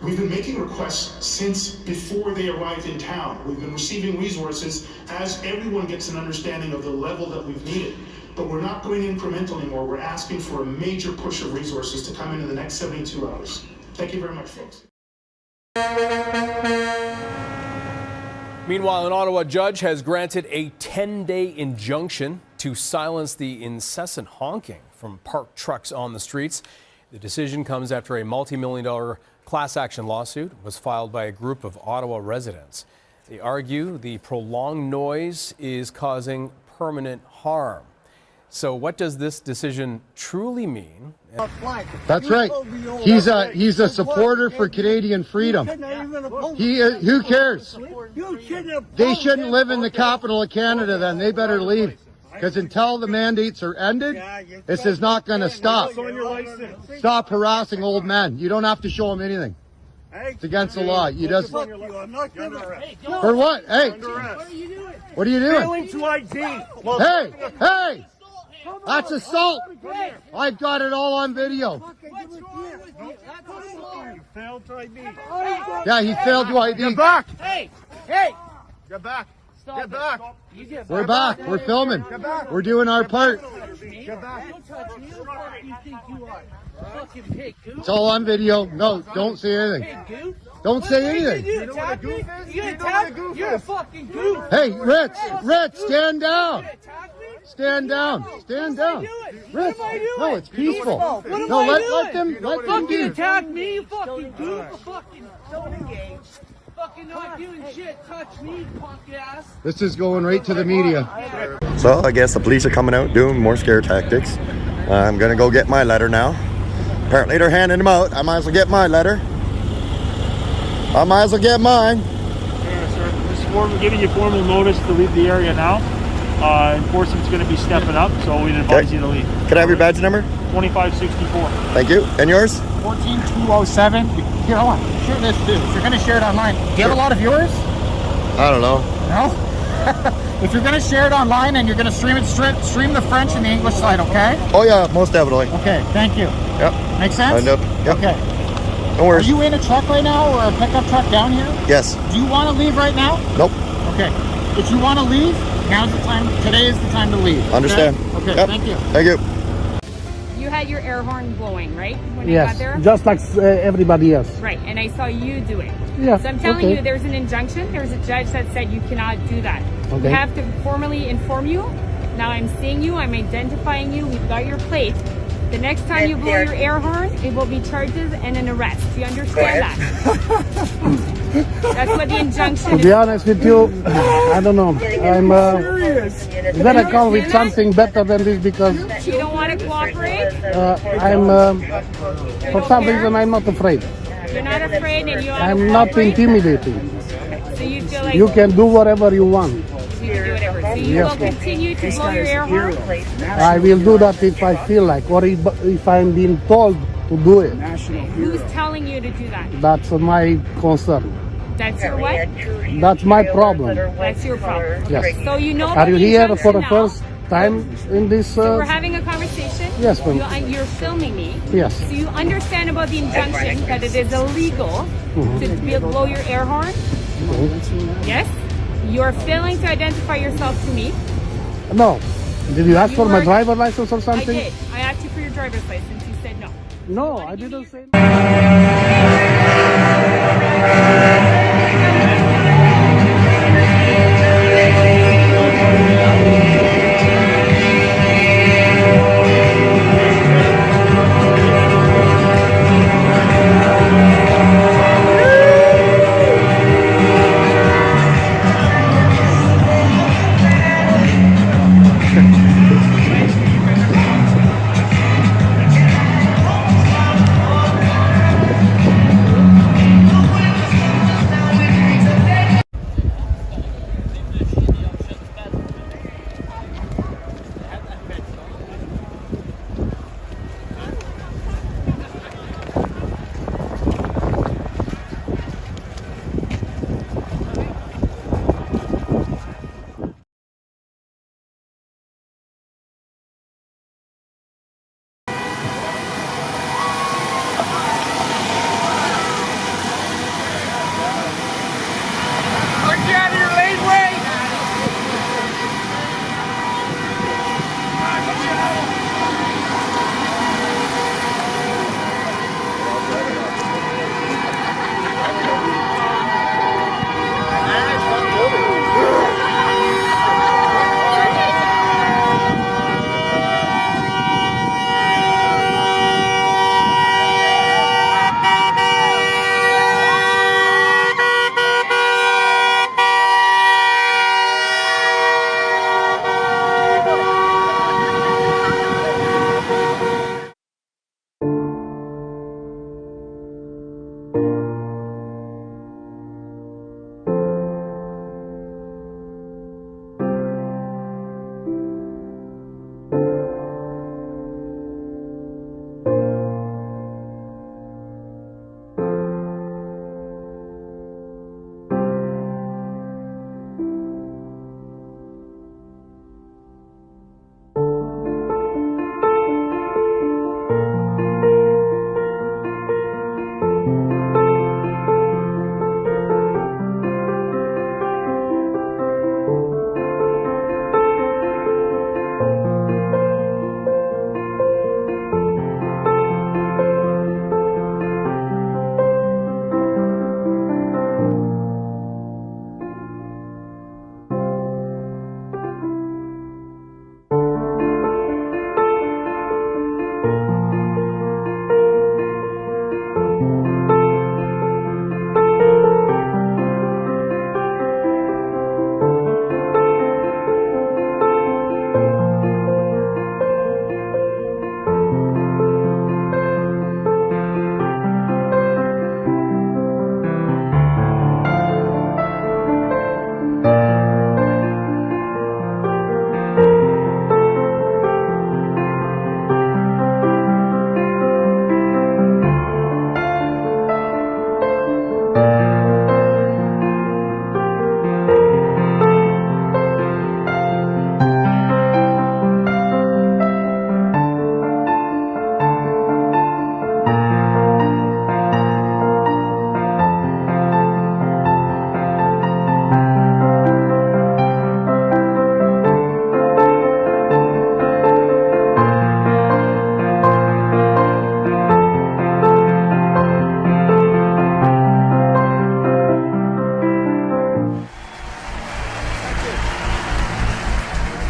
We've been making requests since before they arrived in town. We've been receiving resources as everyone gets an understanding of the level that we've needed. But we're not going incremental anymore. We're asking for a major push of resources to come in the next 72 hours. Thank you very much, folks. Meanwhile, an Ottawa judge has granted a 10-day injunction to silence the incessant honking from parked trucks on the streets. The decision comes after a multi-million-dollar class action lawsuit was filed by a group of Ottawa residents. They argue the prolonged noise is causing permanent harm. So what does this decision truly mean? That's right. He's a supporter for Canadian freedom. Who cares? They shouldn't live in the capital of Canada then. They better leave. Because until the mandates are ended, this is not going to stop. Stop harassing old men. You don't have to show them anything. It's against the law. You just for what? Hey, what are you doing? Hey! That's assault. I've got it all on video. Yeah, he failed to ID. Get back! Hey! Get back! Get back! We're back. We're filming. We're doing our part. Get back! Don't touch me. Who the fuck do you think you are? Fucking pig, goose. It's all on video. No, don't say anything. Don't say anything. You attack me? You attack me? You're a fucking goose. Hey, Ritz, stand down. Stand down. Stand down. Ritz, no, it's peaceful. No, let them Fucking do. attack me, you fucking goof. Fucking don't engage. Fucking not doing shit. Touch me, punk ass. This is going right to the media. So I guess the police are coming out doing more scare tactics. I'm gonna go get my letter now. Apparently they're handing them out. I might as well get my letter. I might as well get mine. Yeah, sir. We're giving you formal notice to leave the area now. Enforcement's going to be stepping up, so we'd advise you to leave. Can I have your badge number? 2564. Thank you. And yours? 14207. Here, hold on. Share this too. If you're going to share it online, do you have a lot of viewers? I don't know. No? If you're going to share it online and you're going to stream it, stream the French and the English side, okay? Oh yeah, most definitely. Okay, thank you. Yep. Make sense? Yep. Okay. No worries. Are you in a truck right now or a pickup truck down here? Yes. Do you want to leave right now? Nope. Okay. If you want to leave, now's the time. Today is the time to leave. Understand. Okay, Yep. thank you. Thank you. You had your air horn blowing, right? When you Yes, got there? just like everybody else. Right, and I saw you do it. Yeah, So I'm telling okay. you, there's an injunction. There's a judge that said you cannot do that. Okay. We have to formally inform you. Now I'm seeing you. I'm identifying you. We've got your plate. The next time you blow your air horn, it will be charges and an arrest. Do you understand that? That's what the injunction To is. be honest with you, I don't know. I'm gonna come with something better than this because You don't want to cooperate? for some reason I'm not afraid. You're not afraid and you want I'm to not cooperate? intimidating. So you feel like You can do whatever you want. you can do whatever. So you Yes, will ma'am. continue to blow your air horn? I will do that if I feel like, or if I'm being told to do it. Who's telling you to do that? That's my concern. That's your what? That's my problem. That's your problem. Yes. So you know Are about you the here for the injunction now. first time in this? So we're having a conversation. Yes, ma'am. You're filming me. Yes. So you understand about the injunction that it is illegal to blow your air horn? Yes? You're failing to identify yourself to me. No. Did you ask You for my were- driver license or I something? did. I asked you for your driver's license. You said no. No, I didn't say.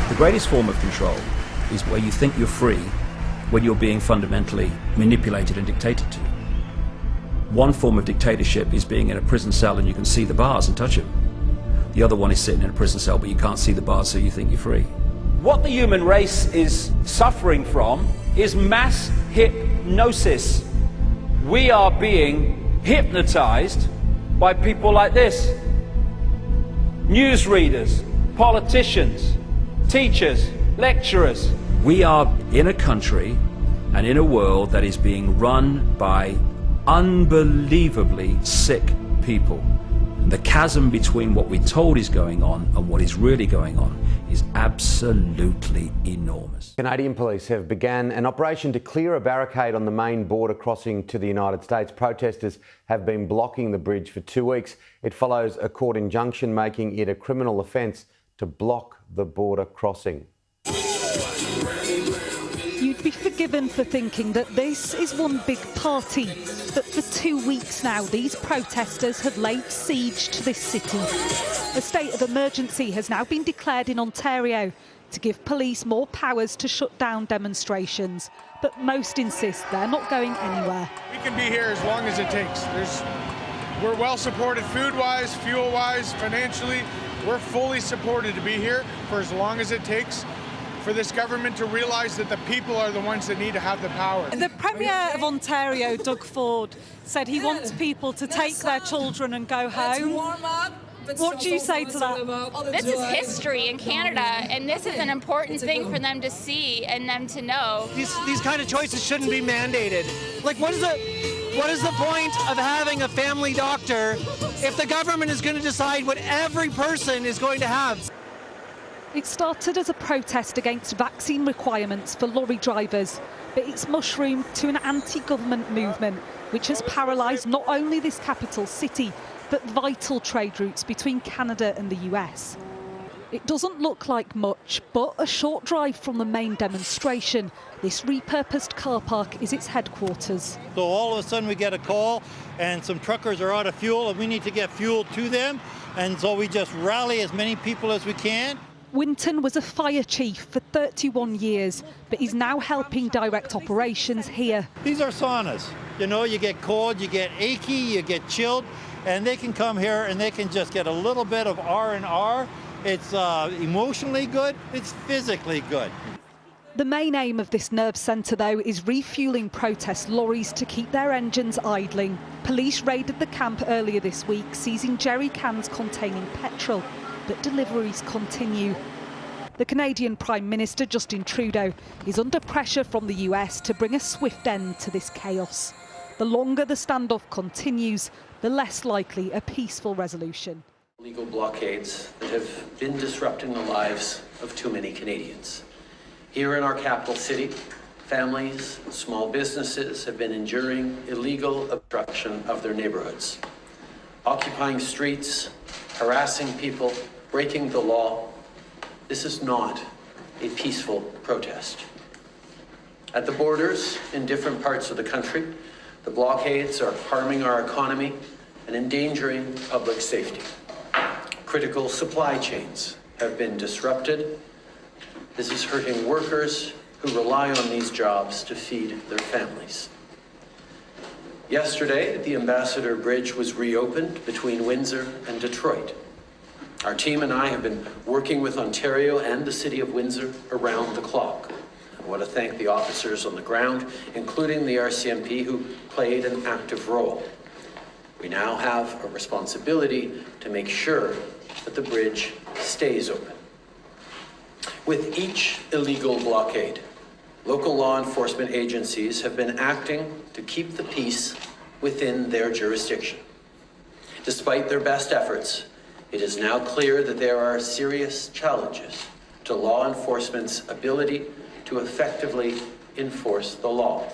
The greatest form of control is where you think you're free when you're being fundamentally manipulated and dictated to. One form of dictatorship is being in a prison cell and you can see the bars and touch them. The other one is sitting in a prison cell but you can't see the bars, so you think you're free. What the human race is suffering from is mass hypnosis. We are being hypnotized by people like this. Newsreaders, politicians, teachers, lecturers. We are in a country and in a world that is being run by unbelievably sick people. And the chasm between what we're told is going on and what is really going on is absolutely enormous. Canadian police have begun an operation to clear a barricade on the main border crossing to the United States. Protesters have been blocking the bridge for 2 weeks. It follows a court injunction making it a criminal offence to block the border crossing. You'd be forgiven for thinking that this is one big party, but for 2 weeks now these protesters have laid siege to this city. A state of emergency has now been declared in Ontario to give police more powers to shut down demonstrations, but most insist they're not going anywhere. We can be here as long as it takes. We're well supported food-wise, fuel-wise, financially. We're fully supported to be here for as long as it takes for this government to realise that the people are the ones that need to have the power. The Premier of Ontario, Doug Ford, said he wants people to take their children and go home. What do you say to that? This is history in Canada, and this is an important thing for them to see and them to know. These kind of choices shouldn't be mandated. Like, what is the point of having a family doctor if the government is going to decide what every person is going to have? It started as a protest against vaccine requirements for lorry drivers, but it's mushroomed to an anti-government movement which has paralysed not only this capital city, but vital trade routes between Canada and the US. It doesn't look like much, but a short drive from the main demonstration, this repurposed car park is its headquarters. So all of a sudden we get a call and some truckers are out of fuel and we need to get fuel to them, and so we just rally as many people as we can. Winton was a fire chief for 31 years, but he's now helping direct operations here. These are saunas. You know, you get cold, you get achy, you get chilled, and they can come here and they can just get a little bit of R&R. It's emotionally good, it's physically good. The main aim of this nerve centre, though, is refuelling protest lorries to keep their engines idling. Police raided the camp earlier this week, seizing jerry cans containing petrol. But deliveries continue. The Canadian Prime Minister, Justin Trudeau, is under pressure from the US to bring a swift end to this chaos. The longer the standoff continues, the less likely a peaceful resolution. Legal blockades that have been disrupting the lives of too many Canadians. Here in our capital city, families, small businesses have been enduring illegal obstruction of their neighborhoods, occupying streets, harassing people, breaking the law. This is not a peaceful protest. At the borders in different parts of the country, the blockades are harming our economy and endangering public safety. Critical supply chains have been disrupted. This is hurting workers who rely on these jobs to feed their families. Yesterday, the Ambassador Bridge was reopened between Windsor and Detroit. Our team and I have been working with Ontario and the City of Windsor around the clock. I want to thank the officers on the ground, including the RCMP, who played an active role. We now have a responsibility to make sure that the bridge stays open. With each illegal blockade, local law enforcement agencies have been acting to keep the peace within their jurisdiction. Despite their best efforts, it is now clear that there are serious challenges to law enforcement's ability to effectively enforce the law.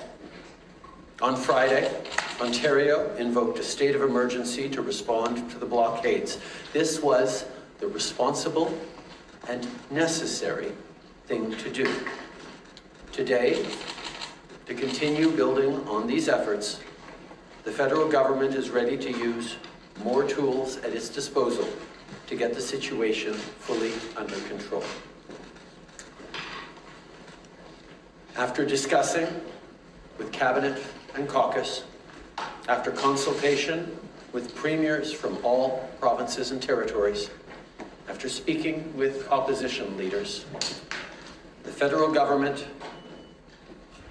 On Friday, Ontario invoked a state of emergency to respond to the blockades. This was the responsible and necessary thing to do. Today, to continue building on these efforts, the federal government is ready to use more tools at its disposal to get the situation fully under control. After discussing with Cabinet and caucus, after consultation with premiers from all provinces and territories, after speaking with opposition leaders, the federal government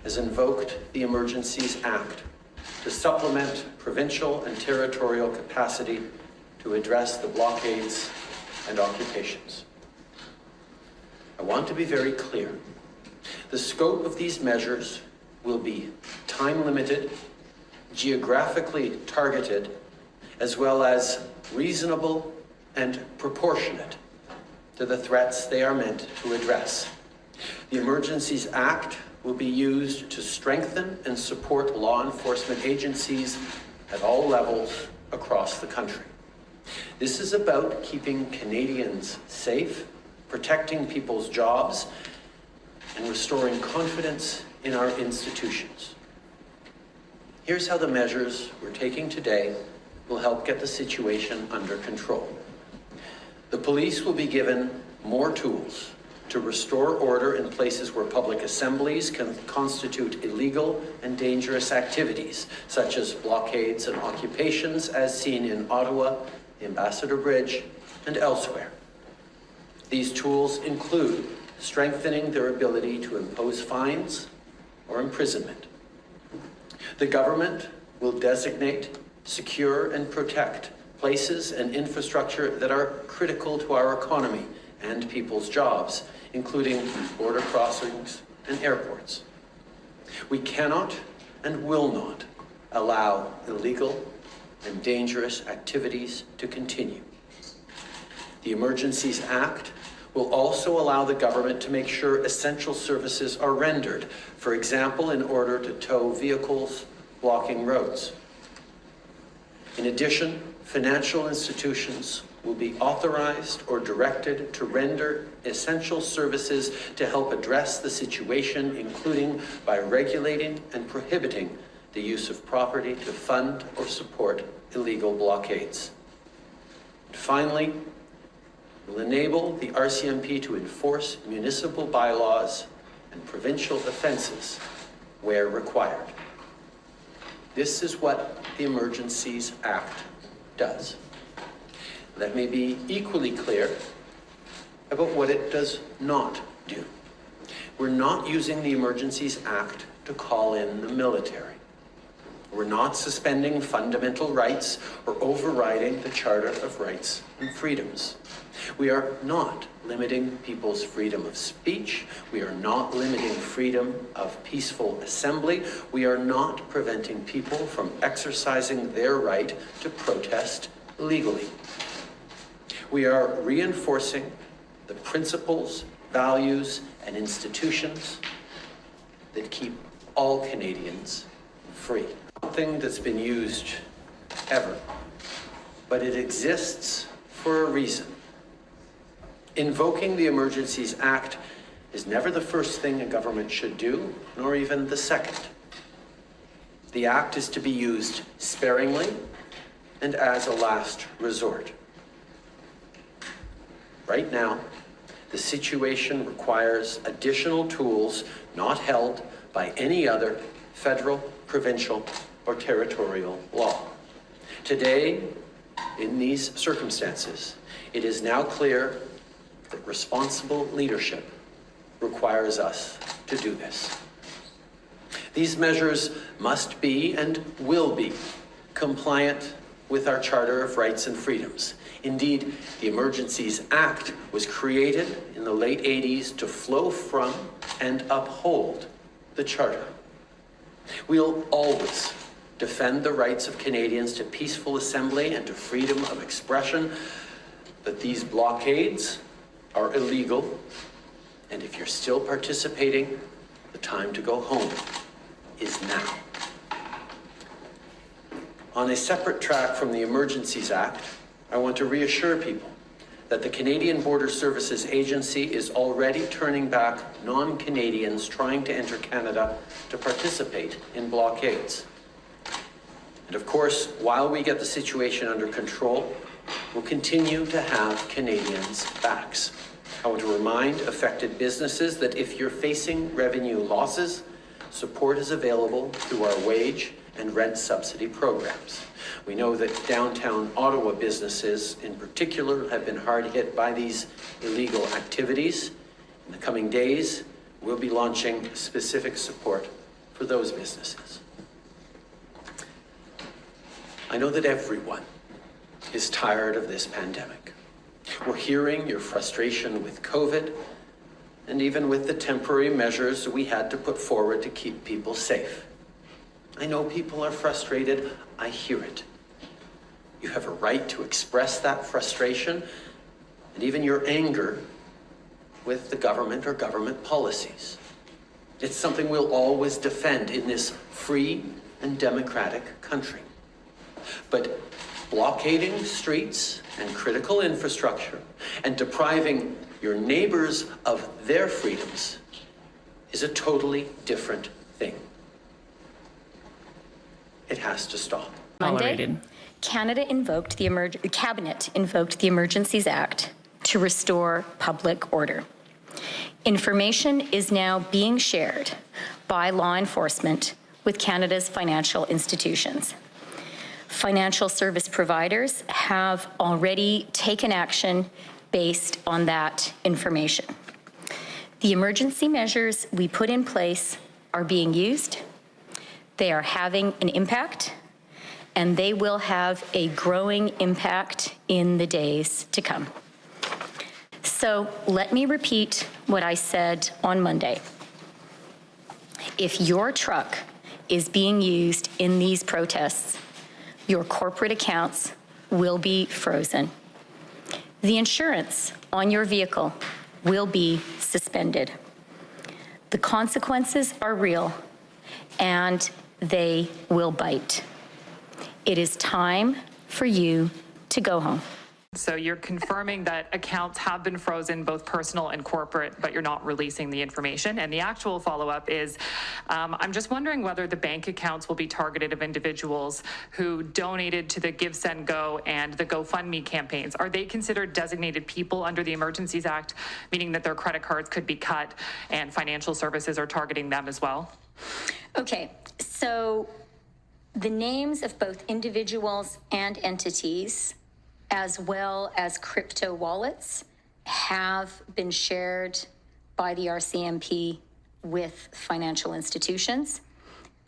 has invoked the Emergencies Act to supplement provincial and territorial capacity to address the blockades and occupations. I want to be very clear. The scope of these measures will be time-limited, geographically targeted, as well as reasonable and proportionate to the threats they are meant to address. The Emergencies Act will be used to strengthen and support law enforcement agencies at all levels across the country. This is about keeping Canadians safe, protecting people's jobs, and restoring confidence in our institutions. Here's how the measures we're taking today will help get the situation under control. The police will be given more tools to restore order in places where public assemblies can constitute illegal and dangerous activities, such as blockades and occupations, as seen in Ottawa, the Ambassador Bridge, and elsewhere. These tools include strengthening their ability to impose fines or imprisonment. The government will designate, secure, and protect places and infrastructure that are critical to our economy and people's jobs, including border crossings and airports. We cannot and will not allow illegal and dangerous activities to continue. The Emergencies Act will also allow the government to make sure essential services are rendered, for example, in order to tow vehicles blocking roads. In addition, financial institutions will be authorized or directed to render essential services to help address the situation, including by regulating and prohibiting the use of property to fund or support illegal blockades. And finally, will enable the RCMP to enforce municipal bylaws and provincial offenses where required. This is what the Emergencies Act does. Let me be equally clear about what it does not do. We're not using the Emergencies Act to call in the military. We're not suspending fundamental rights or overriding the Charter of Rights and Freedoms. We are not limiting people's freedom of speech. We are not limiting freedom of peaceful assembly. We are not preventing people from exercising their right to protest legally. We are reinforcing the principles, values, and institutions that keep all Canadians free. Something that's been used ever, but it exists for a reason. Invoking the Emergencies Act is never the first thing a government should do, nor even the second. The Act is to be used sparingly and as a last resort. Right now, the situation requires additional tools not held by any other federal, provincial, or territorial law. Today, in these circumstances, it is now clear that responsible leadership requires us to do this. These measures must be and will be compliant with our Charter of Rights and Freedoms. Indeed, the Emergencies Act was created in the late 80s to flow from and uphold the Charter. We'll always defend the rights of Canadians to peaceful assembly and to freedom of expression, but these blockades are illegal, and if you're still participating, the time to go home is now. On a separate track from the Emergencies Act, I want to reassure people that the Canadian Border Services Agency is already turning back non-Canadians trying to enter Canada to participate in blockades. And of course, while we get the situation under control, we'll continue to have Canadians' backs. I want to remind affected businesses that if you're facing revenue losses, support is available through our wage and rent subsidy programs. We know that downtown Ottawa businesses in particular have been hard hit by these illegal activities. In the coming days, we'll be launching specific support for those businesses. I know that everyone is tired of this pandemic. We're hearing your frustration with COVID and even with the temporary measures we had to put forward to keep people safe. I know people are frustrated. I hear it. You have a right to express that frustration and even your anger with the government or government policies. It's something we'll always defend in this free and democratic country. But blockading streets and critical infrastructure and depriving your neighbors of their freedoms is a totally different thing. It has to stop. Monday, Cabinet invoked the Emergencies Act to restore public order. Information is now being shared by law enforcement with Canada's financial institutions. Financial service providers have already taken action based on that information. The emergency measures we put in place are being used. They are having an impact, and they will have a growing impact in the days to come. So let me repeat what I said on Monday. If your truck is being used in these protests, your corporate accounts will be frozen. The insurance on your vehicle will be suspended. The consequences are real, and they will bite. It is time for you to go home. So you're confirming that accounts have been frozen, both personal and corporate, but you're not releasing the information. And the actual follow-up is, I'm just wondering whether the bank accounts will be targeted of individuals who donated to the Give, Send, Go and the GoFundMe campaigns. Are they considered designated people under the Emergencies Act, meaning that their credit cards could be cut and financial services are targeting them as well? Okay, so the names of both individuals and entities, as well as crypto wallets, have been shared by the RCMP with financial institutions,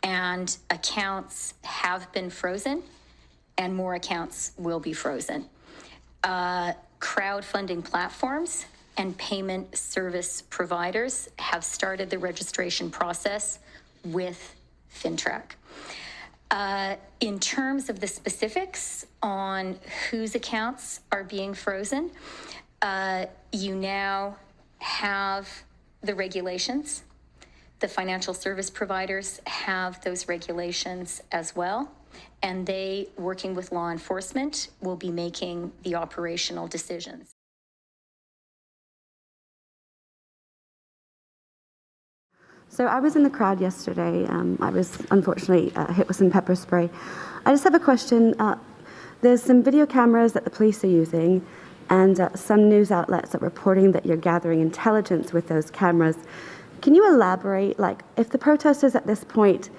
and accounts have been frozen, and more accounts will be frozen. Crowdfunding platforms and payment service providers have started the registration process with FinTrack. In terms of the specifics on whose accounts are being frozen, you now have the regulations. The financial service providers have those regulations as well, and they, working with law enforcement, will be making the operational decisions. So I was in the crowd yesterday. I was unfortunately hit with some pepper spray. I just have a question. There's some video cameras that the police are using, and some news outlets are reporting that you're gathering intelligence with those cameras. Can you elaborate, like, if the protesters at this point,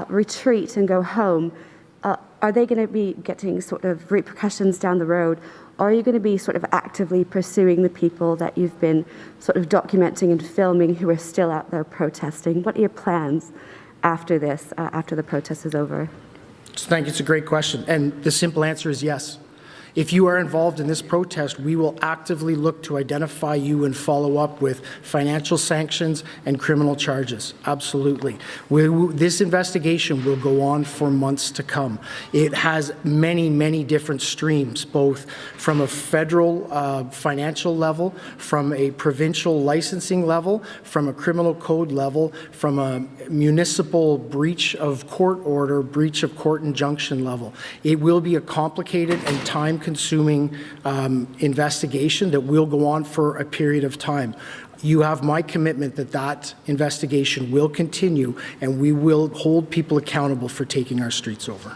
retreat and go home, are they going to be getting sort of repercussions down the road? Or are you going to be sort of actively pursuing the people that you've been sort of documenting and filming who are still out there protesting? What are your plans after this, after the protest is over? Thank you. It's a great question. And the simple answer is yes. If you are involved in this protest, we will actively look to identify you and follow up with financial sanctions and criminal charges. Absolutely. This investigation will go on for months to come. It has many, many different streams, both from a federal financial level, from a provincial licensing level, from a criminal code level, from a municipal breach of court order, breach of court injunction level. It will be a complicated and time-consuming investigation that will go on for a period of time. You have my commitment that that investigation will continue, and we will hold people accountable for taking our streets over.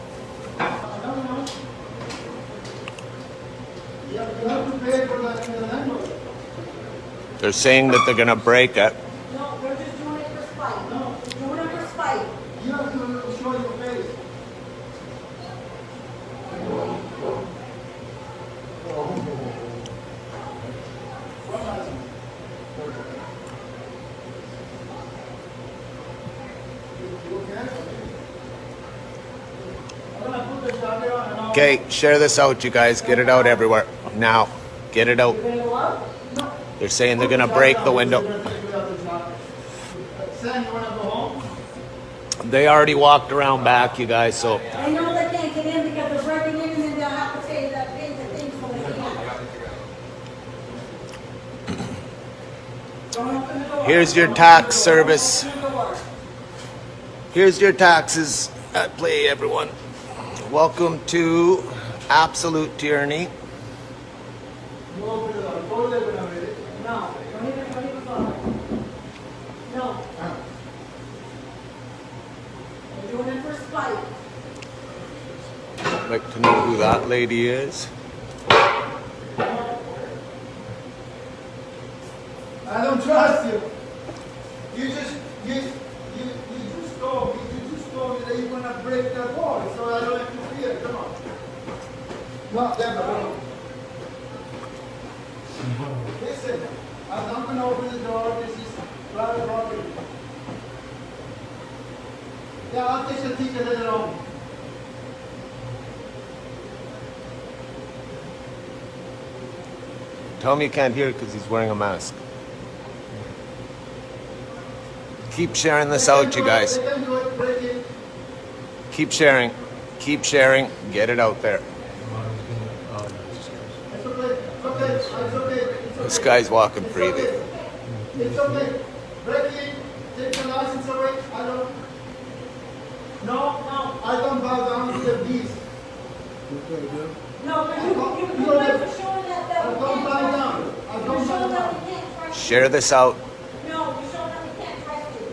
have to pay for that in the landlord. They're saying that they're going to break it. No, they're just doing it for spite. No, they're doing it for spite. You have to show your face. Okay, share this out, you guys. Get it out everywhere. Now, get it out. They're saying they're going to break the window. They already walked around back, you guys, so. I know they can't get in because they're breaking in and then they'll have to pay the thing so they can. Here's your tax service. Here's your taxes at play, everyone. Welcome to absolute tyranny. No. They're doing it for spite. I'd like to know who that lady is. I don't trust you. You just told me that you're gonna break that wall, so I don't have to fear. Come on. No, Deborah. Listen, I'm not gonna open the door. This is private property. Yeah, I'll take the ticket later on. Tell him you can't hear because he's wearing a mask. Keep sharing this out, you guys. Keep sharing. Keep sharing. Get it out there. This guy's walking freely. It's okay. Break in. Take the license away. No, I don't bow down to the beast. No, but you have to show that I don't bow down. I don't bow down. Share this out. No, you show that we can't trust you.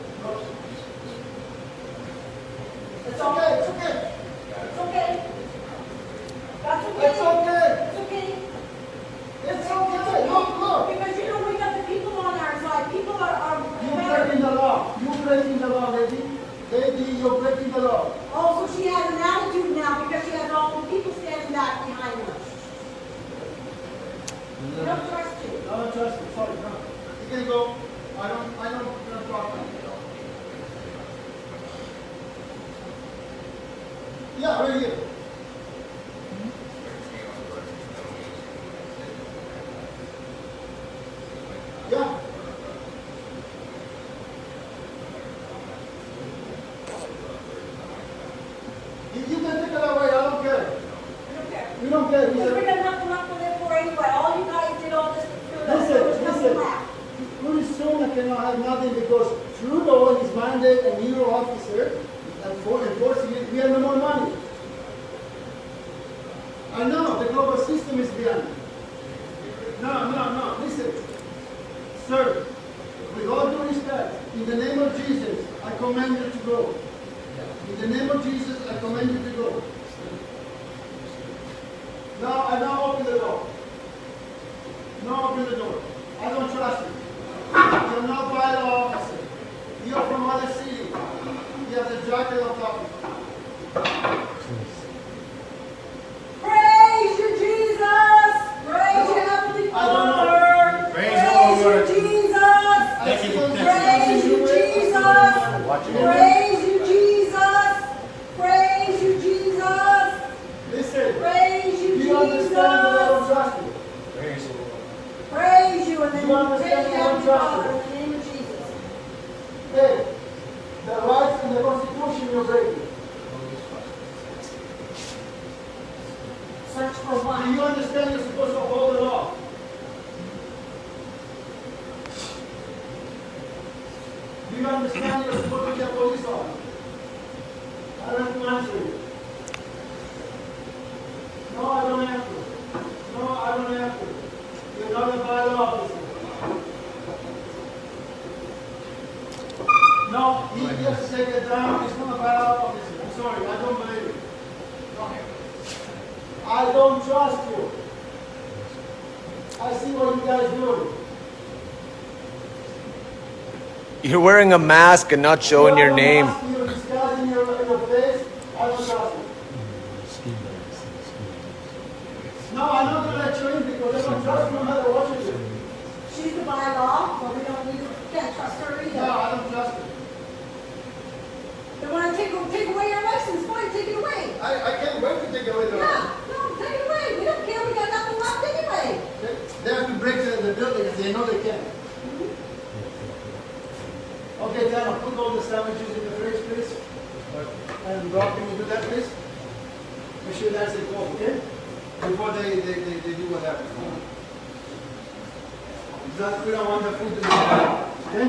It's okay. It's okay. It's okay. That's okay. It's okay. It's okay. It's okay. Look. Because you know we got the people on our side. People are you're breaking the law. You're breaking the law, lady. Lady, you're breaking the law. Oh, so she has an attitude now because she has all the people standing back behind her. I don't trust you. I don't trust you. Sorry, no. You can go. I don't talk to you. Yeah, right here. Yeah. You can take it away. I don't care. You don't care. We're going to have to knock on it for anyway. All you guys did all this through Listen. Pretty soon I cannot have nothing because Trudeau and his mandate and Euro officer enforcing it, we have no more money. I know, the global system is behind. No. Listen. Sir, with all due respect, in the name of Jesus, I command you to go. In the name of Jesus, I command you to go. Now, I now open the door. Now open the door. I don't trust you. You're not bylaw officer. You're from other city. You have the jacket on top of you. Praise you, Jesus! Praise you, Heavenly Father! Praise you, Jesus! Praise you, Jesus! Praise you, Jesus! Praise you, Jesus! Listen. Praise you, Jesus! You understand that I don't trust you? Praise you, Lord. Praise you, and then you praise you, Heavenly Father, in the name of Jesus. Hey, the rights and the Constitution you're breaking. Search for what? Do you understand you're supposed to hold the law? Do you understand you're supposed to be a police officer? I don't have to answer you. No, I don't have to. No, I don't have to. You're not a bylaw officer. No, he just take it down. He's not a bylaw officer. I'm sorry, I don't believe it. No. I don't trust you. I see what you guys doing. You're wearing a mask and not showing your name. You're disguising your face. I don't trust you. No, I'm not going to let you in because I don't trust you no matter what you do. She's the bylaw, but we don't need to, can't trust her either. No, I don't trust her. They want to take away your license, fine, take it away. I can't wait to take away the license. Yeah, no, take it away. We don't care, we got nothing left anyway. They have to break the building and they know they can. Okay, Dana, put all the sandwiches in the fridge, please. And Rob, can you do that, please? Make sure that's it cold, okay? Before they do whatever. We don't want the food to be bad, okay?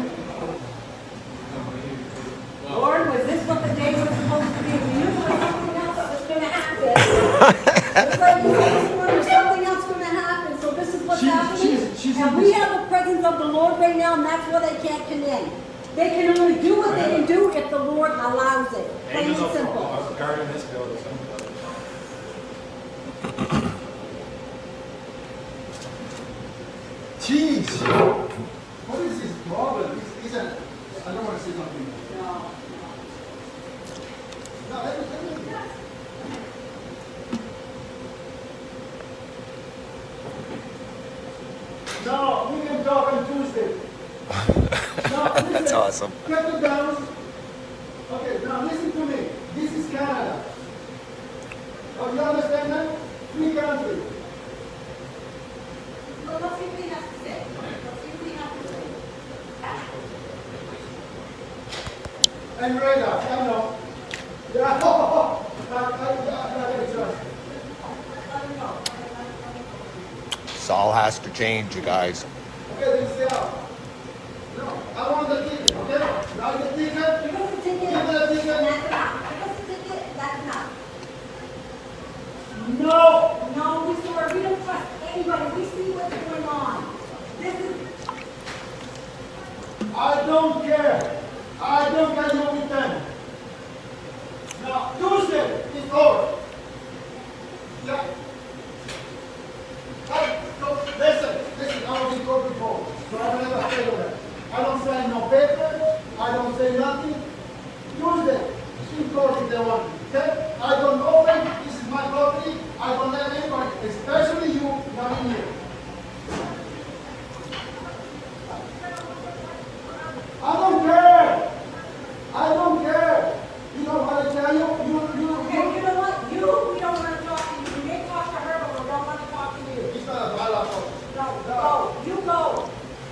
Lord, was this what the day was supposed to be? We knew there was something else that was going to happen. It's like you said this morning, there's something else going to happen, so this is what's happening. And we have the presence of the Lord right now, and that's why they can't come in. They can only do what they can do if the Lord allows it. Plain and simple. Jeez! What is his problem? I don't want to say something. No, let me. No, we can talk on Tuesday. No, listen, That's awesome. Get the guns. Okay, now listen to me. This is Canada. Oh, you understand that? Free country. No, let's see what he has to say. Let's see what he has to say. And radar, I know. Yeah, I trust. This all has to change, you guys. Okay, then stay out. No, I want the ticket, okay? Now the ticket. Give us the ticket. Give me the ticket. That's enough. Give us the ticket. That's enough. No! No, we don't trust anybody. We see what's going on. This is. I don't care. I don't care you with them. Now, Tuesday is over. Yeah. Listen, I was in court before, so I don't ever say that. I don't sign no paper, I don't say nothing. Tuesday, in court if they want me, okay? I don't open, this is my property, I don't let anybody, especially you, come in here. I don't care. I don't care. You know what I tell you? Okay, you know what? We don't want to talk to you. We may talk to her, but we don't want to talk to you. It's not a bylaw. No, go. You go.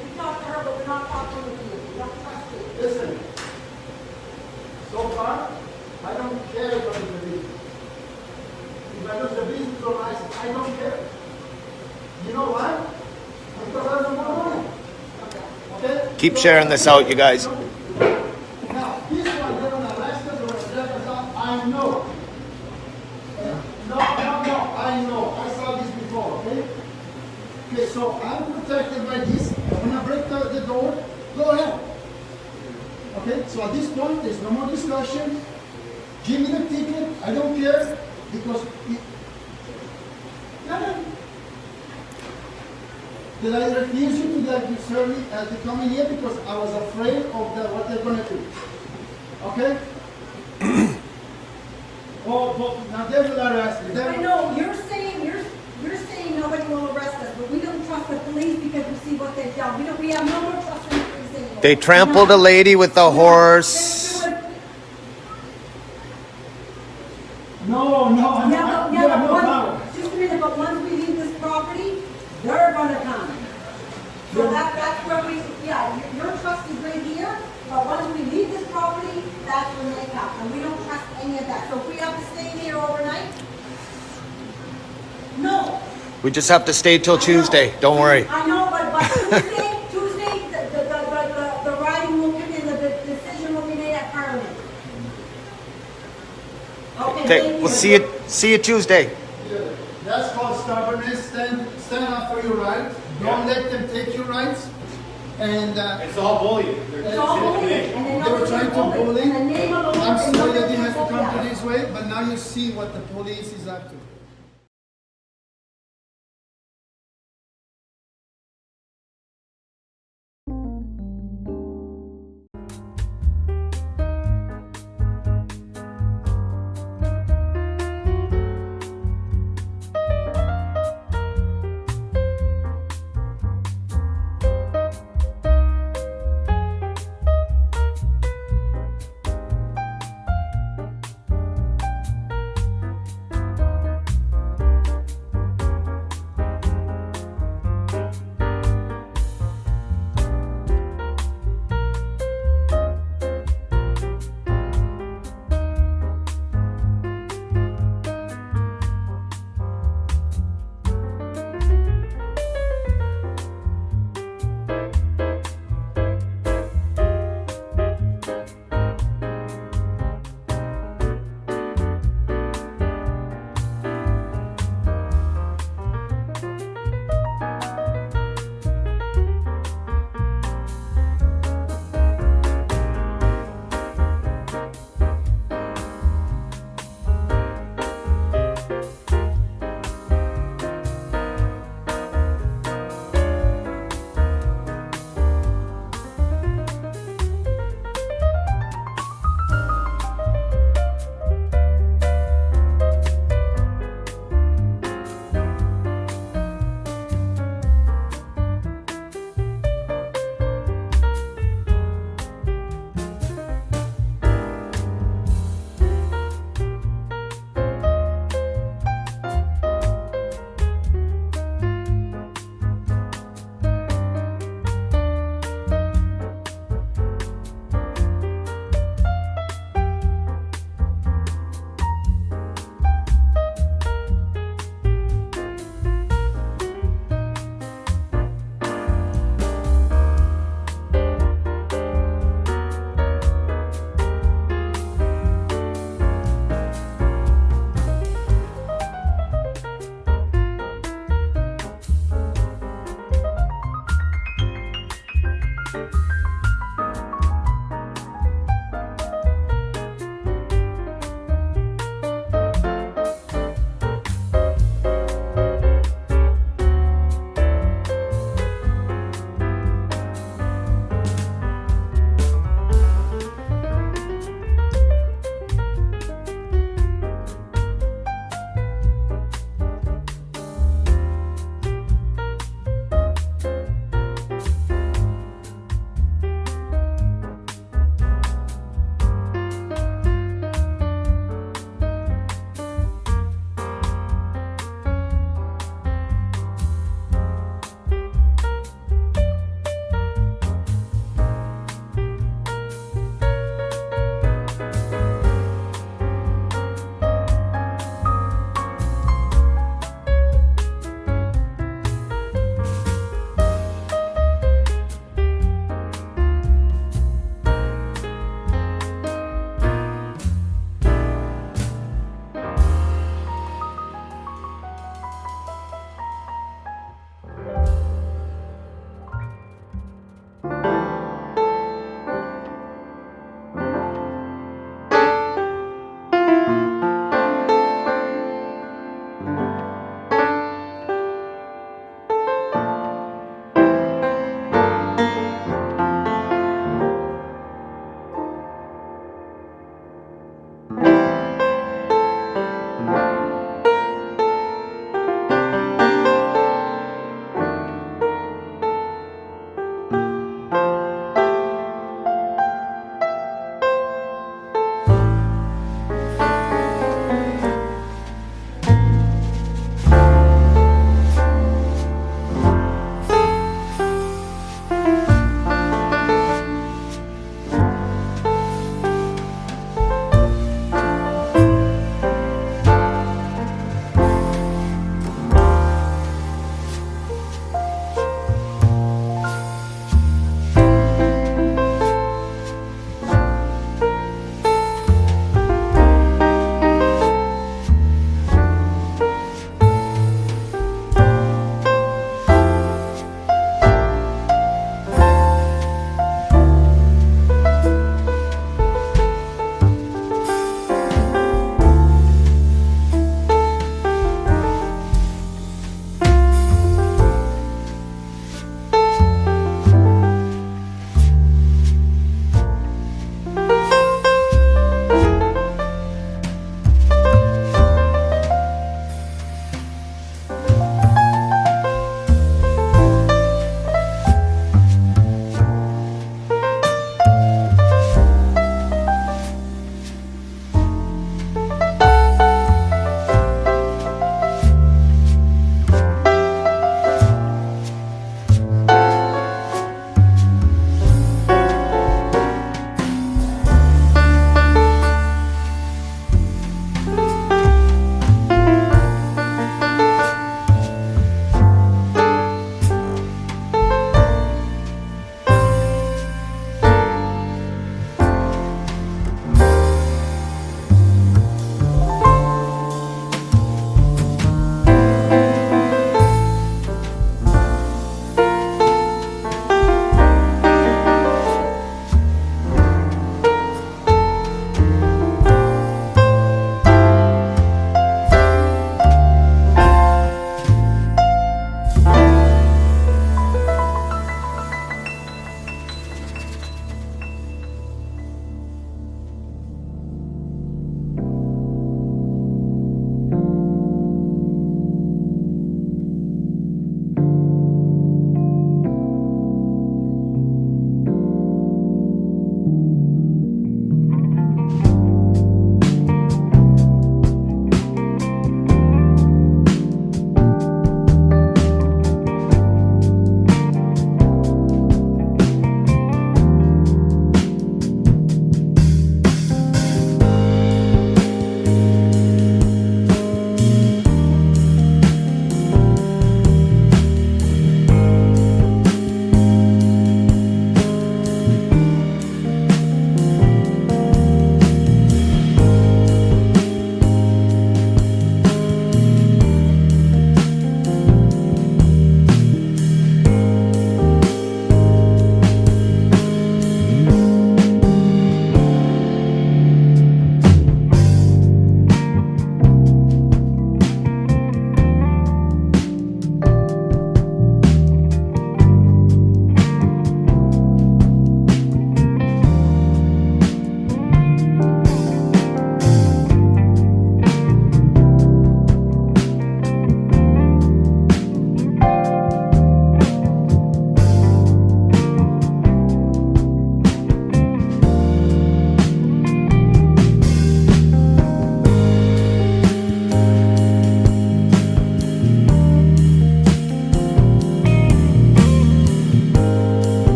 We talk to her, but we're not talking with you. We don't trust you. Listen. So far, I don't care about the business. If I lose the business or license, I don't care. You know why? Because I don't want money. Okay? Keep sharing this out, you guys. Now, this one, they're going to arrest us or arrest us. I know. No, I know. I saw this before, okay? Okay, so I'm protected by this. When I break the door, go ahead. Okay, so at this point, there's no more discussion. Give me the ticket. I don't care because did I refuse you to serve me to come in here because I was afraid of what they're going to do? Okay? Now they will arrest me. I know you're saying nobody will arrest us, but we don't trust the police because we see what they've done. We have no more trust in the police anymore. They trampled a lady with a horse. No, just a minute, but once we leave this property, they're gonna come. So that's where your trust is right here, but once we leave this property, that's when they come. And we don't trust any of that. So if we have to stay here overnight, no. We just have to stay till Tuesday. Don't worry. I know, but Tuesday, the writing will come in, the decision will be made at Parliament. Okay, we'll see you Tuesday. That's called stubbornness. Stand up for your rights. Don't let them take your rights. And it's all bullying. They were trying to bully. I'm sorry that it has to come to this way, but now you see what the police is up to.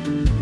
you.